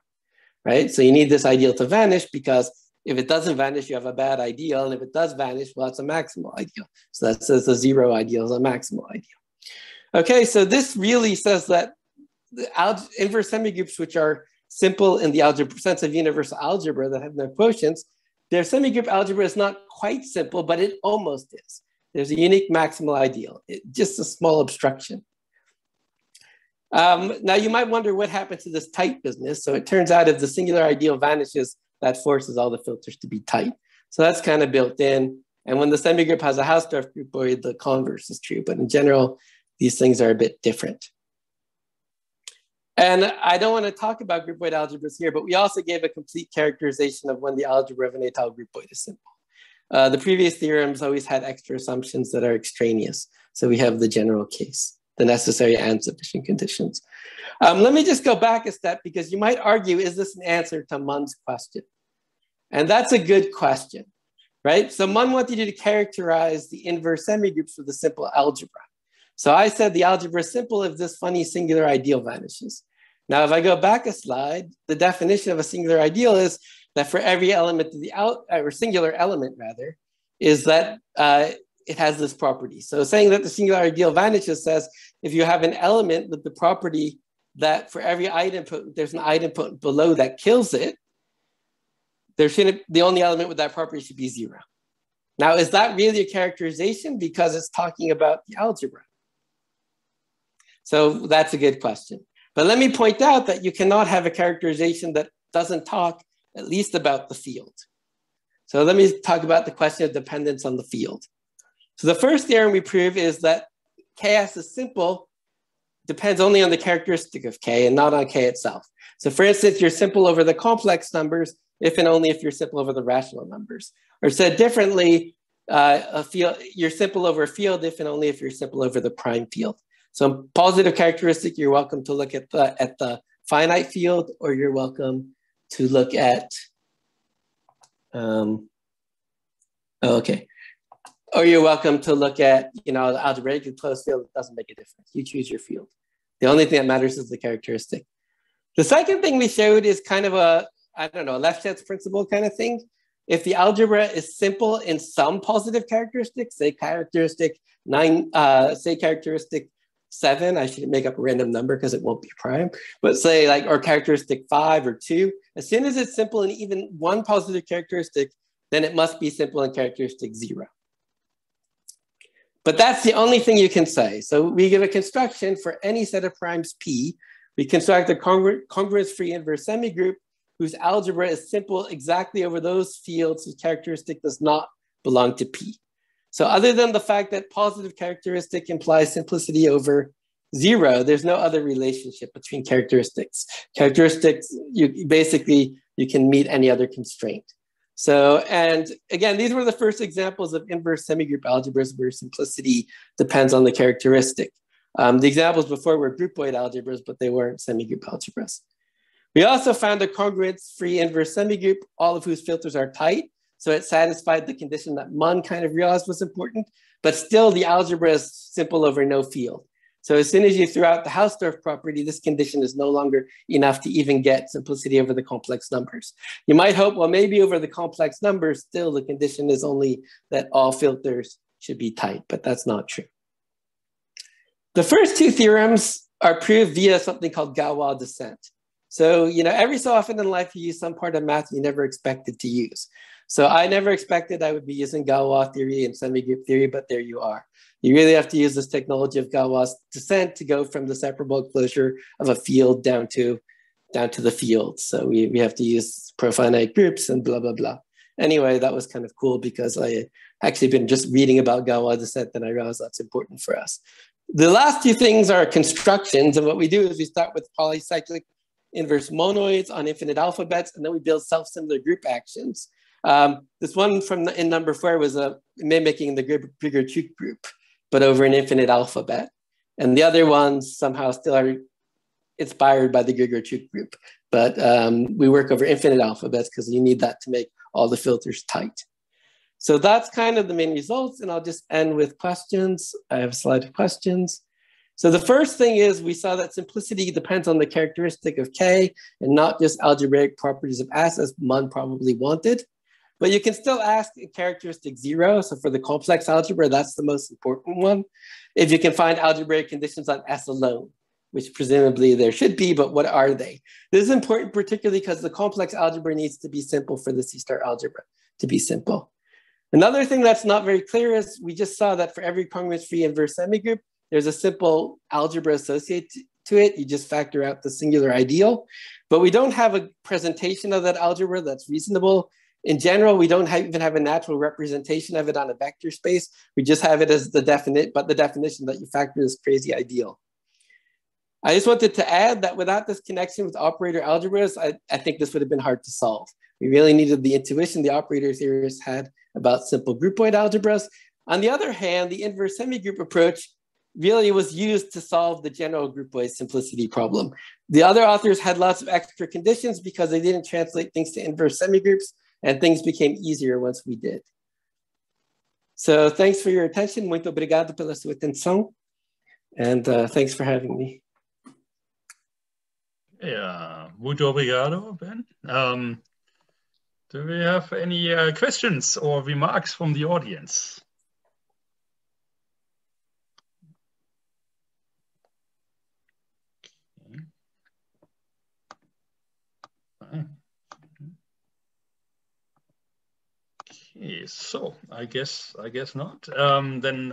right? So you need this ideal to vanish, because if it doesn't vanish, you have a bad ideal. And if it does vanish, well, it's a maximal ideal. So that says the 0 ideal is a maximal ideal. Okay, so this really says that the inverse semigroups, which are simple in the algebra sense of universal algebra that have no quotients, their semigroup algebra is not quite simple, but it almost is. There's a unique maximal ideal, just a small obstruction. Now you might wonder what happened to this tight business. So it turns out if the singular ideal vanishes, that forces all the filters to be tight. So that's kind of built in. And when the semigroup has a Hausdorff groupoid, the converse is true. But in general, these things are a bit different. And I don't want to talk about groupoid algebras here, but we also gave a complete characterization of when the algebra of an Atyl groupoid is simple. The previous theorems always had extra assumptions that are extraneous. So we have the general case, the necessary and sufficient conditions. Let me just go back a step, because you might argue, is this an answer to Munn's question? And that's a good question, right? So Mun wanted you to characterize the inverse semigroups with a simple algebra. So I said the algebra is simple if this funny singular ideal vanishes. Now, if I go back a slide, the definition of a singular ideal is that for every element of the or singular element rather, is that it has this property. So saying that the singular ideal vanishes says if you have an element with the property that for every idempotent, there's an idempotent below that kills it, the only element with that property should be 0. Now, is that really a characterization because it's talking about the algebra? So that's a good question. But let me point out that you cannot have a characterization that doesn't talk at least about the field. So let me talk about the question of dependence on the field. So the first theorem we prove is that Ks is simple depends only on the characteristic of K and not on K itself. So for instance, you're simple over the complex numbers if and only if you're simple over the rational numbers. Or said differently, you're simple over a field if and only if you're simple over the prime field. So positive characteristic, you're welcome to look at the finite field, or you're welcome to look at, or you're welcome to look at, the algebraically closed field. It doesn't make a difference. You choose your field. The only thing that matters is the characteristic. The second thing we showed is kind of a left-chance principle kind of thing. If the algebra is simple in some positive characteristics, say characteristic 7, I should make up a random number because it won't be prime, but say or characteristic 5 or 2, as soon as it's simple in even one positive characteristic, then it must be simple in characteristic 0. But that's the only thing you can say. So we give a construction for any set of primes P. We construct a congruence-free inverse semigroup whose algebra is simple exactly over those fields whose characteristic does not belong to P. So other than the fact that positive characteristic implies simplicity over 0, there's no other relationship between characteristics. Characteristics, you can meet any other constraint. So, and again, these were the first examples of inverse semigroup algebras where simplicity depends on the characteristic. The examples before were groupoid algebras, but they weren't semigroup algebras. We also found a congruence-free inverse semigroup, all of whose filters are tight. So it satisfied the condition that Mun kind of realized was important, but still the algebra is simple over no field. So as soon as you throw out the Hausdorff property, this condition is no longer enough to even get simplicity over the complex numbers. You might hope, well, maybe over the complex numbers, still the condition is only that all filters should be tight, but that's not true. The first two theorems are proved via something called Galois descent. So, every so often in life, you use some part of math you never expected to use. So I never expected I would be using Galois theory and semigroup theory, but there you are. You really have to use this technology of Galois descent to go from the separable closure of a field down to the field. So we have to use profinite groups and blah, blah, blah. Anyway, that was kind of cool because I actually been just reading about Galois descent and I realized that's important for us. The last two things are constructions. And what we do is we start with polycyclic inverse monoids on infinite alphabets, and then we build self-similar group actions. This one in number 4 was mimicking the Grigor-Chuk group, but over an infinite alphabet. And the other ones somehow still are inspired by the Grigor-Chuk group. But we work over infinite alphabets because you need that to make all the filters tight. So that's kind of the main results. And I'll just end with questions. I have a slide of questions. So the first thing is we saw that simplicity depends on the characteristic of K and not just algebraic properties of S, as Mun probably wanted. But you can still ask a characteristic 0. So for the complex algebra, that's the most important one. If you can find algebraic conditions on S alone, which presumably there should be, but what are they? This is important particularly because the complex algebra needs to be simple for the C-star algebra to be simple. Another thing that's not very clear is we just saw that for every congruence-free inverse semigroup, there's a simple algebra associated to it. You just factor out the singular ideal, but we don't have a presentation of that algebra that's reasonable. In general, we don't even have a natural representation of it on a vector space. We just have it as the definition that you factor this crazy ideal. I just wanted to add that without this connection with operator algebras, I think this would have been hard to solve. We really needed the intuition the operator theorists had about simple groupoid algebras. On the other hand, the inverse semigroup approach really was used to solve the general groupoid simplicity problem. The other authors had lots of extra conditions because they didn't translate things to inverse semigroups, and things became easier once we did. So thanks for your attention. Muito obrigado pela sua atenção. And thanks for having me.
Yeah, muito obrigado, Ben. Do we have any questions or remarks from the audience? Okay, so I guess not. Then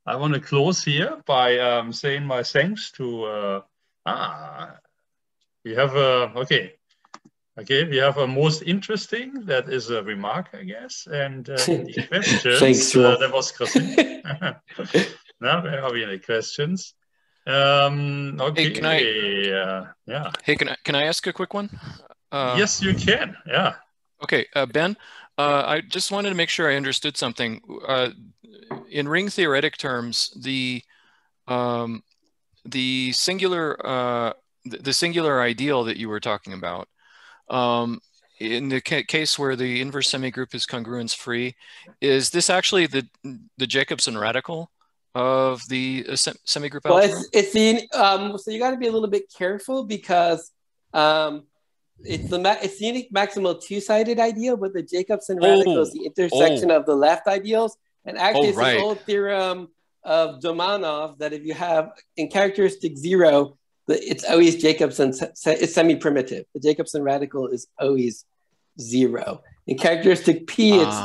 I want to close here by saying my thanks to we have a we have a most interesting, that is a remark, I guess, and the questions.
Thanks,
that was Christine. Now where are we in the questions? Okay.
Hey, can I?
Yeah.
Hey, can I ask a quick one?
Yes, you can. Yeah. Okay,
Ben. I just wanted to make sure I understood something. In ring theoretic terms, the singular ideal that you were talking about, in the case where the inverse semigroup is congruence free, is this actually the Jacobson radical of the semigroup algebra?
Well, it's the so you got to be a little bit careful because it's the unique maximal two-sided ideal, but the Jacobson radical is the intersection of the left ideals. And actually, it's an old theorem of Domanov that if you have in characteristic 0, it's always Jacobson, it's semi-primitive. The Jacobson radical is always 0. In characteristic P, it's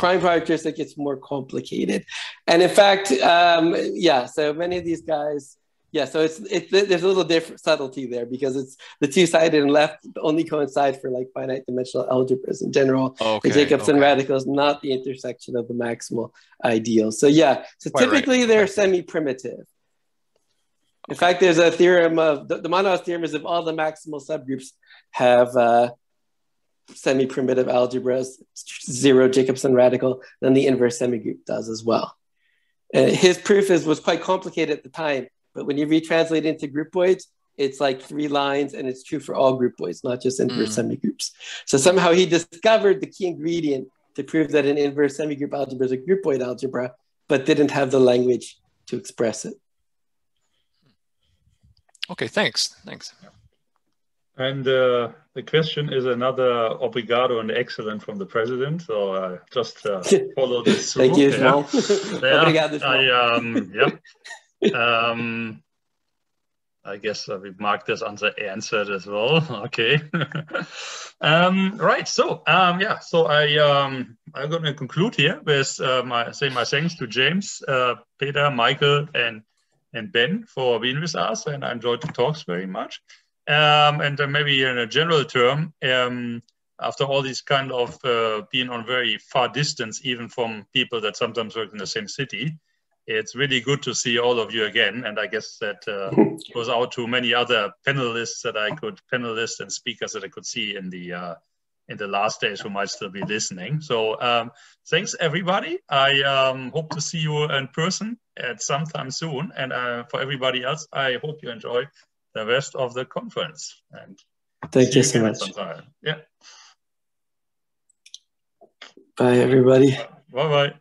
prime characteristic, it's more complicated. And in fact, yeah, so many of these guys, yeah, so there's a little different subtlety there because it's the two-sided and left only coincide for like finite dimensional algebras in general. The Jacobson radical is not the intersection of the maximal ideal. So yeah, so typically they're semi-primitive. In fact, there's a theorem of the Domanov's theorem is if all the maximal subgroups have semi-primitive algebras, 0 Jacobson radical, then the inverse semigroup does as well. His proof was quite complicated at the time. But when you retranslate into groupoids, it's like 3 lines and it's true for all groupoids, not just inverse semigroups. So somehow he discovered the key ingredient to prove that an inverse semigroup algebra is a groupoid algebra, but didn't have the language to express it.
Okay, thanks.
And the question is another obrigado and excellent from the president. So just follow this through.
Thank you, João. Obrigado,
João. I guess we've marked this answered as well. Okay. Right. So yeah. So I'm going to conclude here with my thanks to James, Peter, Michael, and Ben for being with us, and I enjoyed the talks very much. And maybe in a general term, after all these kind of being on very far distance, even from people that sometimes work in the same city, it's really good to see all of you again. And I guess that goes out to many other panelists and speakers that I could see in the last days who might still be listening. So thanks everybody. I hope to see you in person at some time soon. And for everybody else, I hope you enjoy the rest of the conference. And
thank you so much.
Yeah.
Bye everybody.
Bye-bye.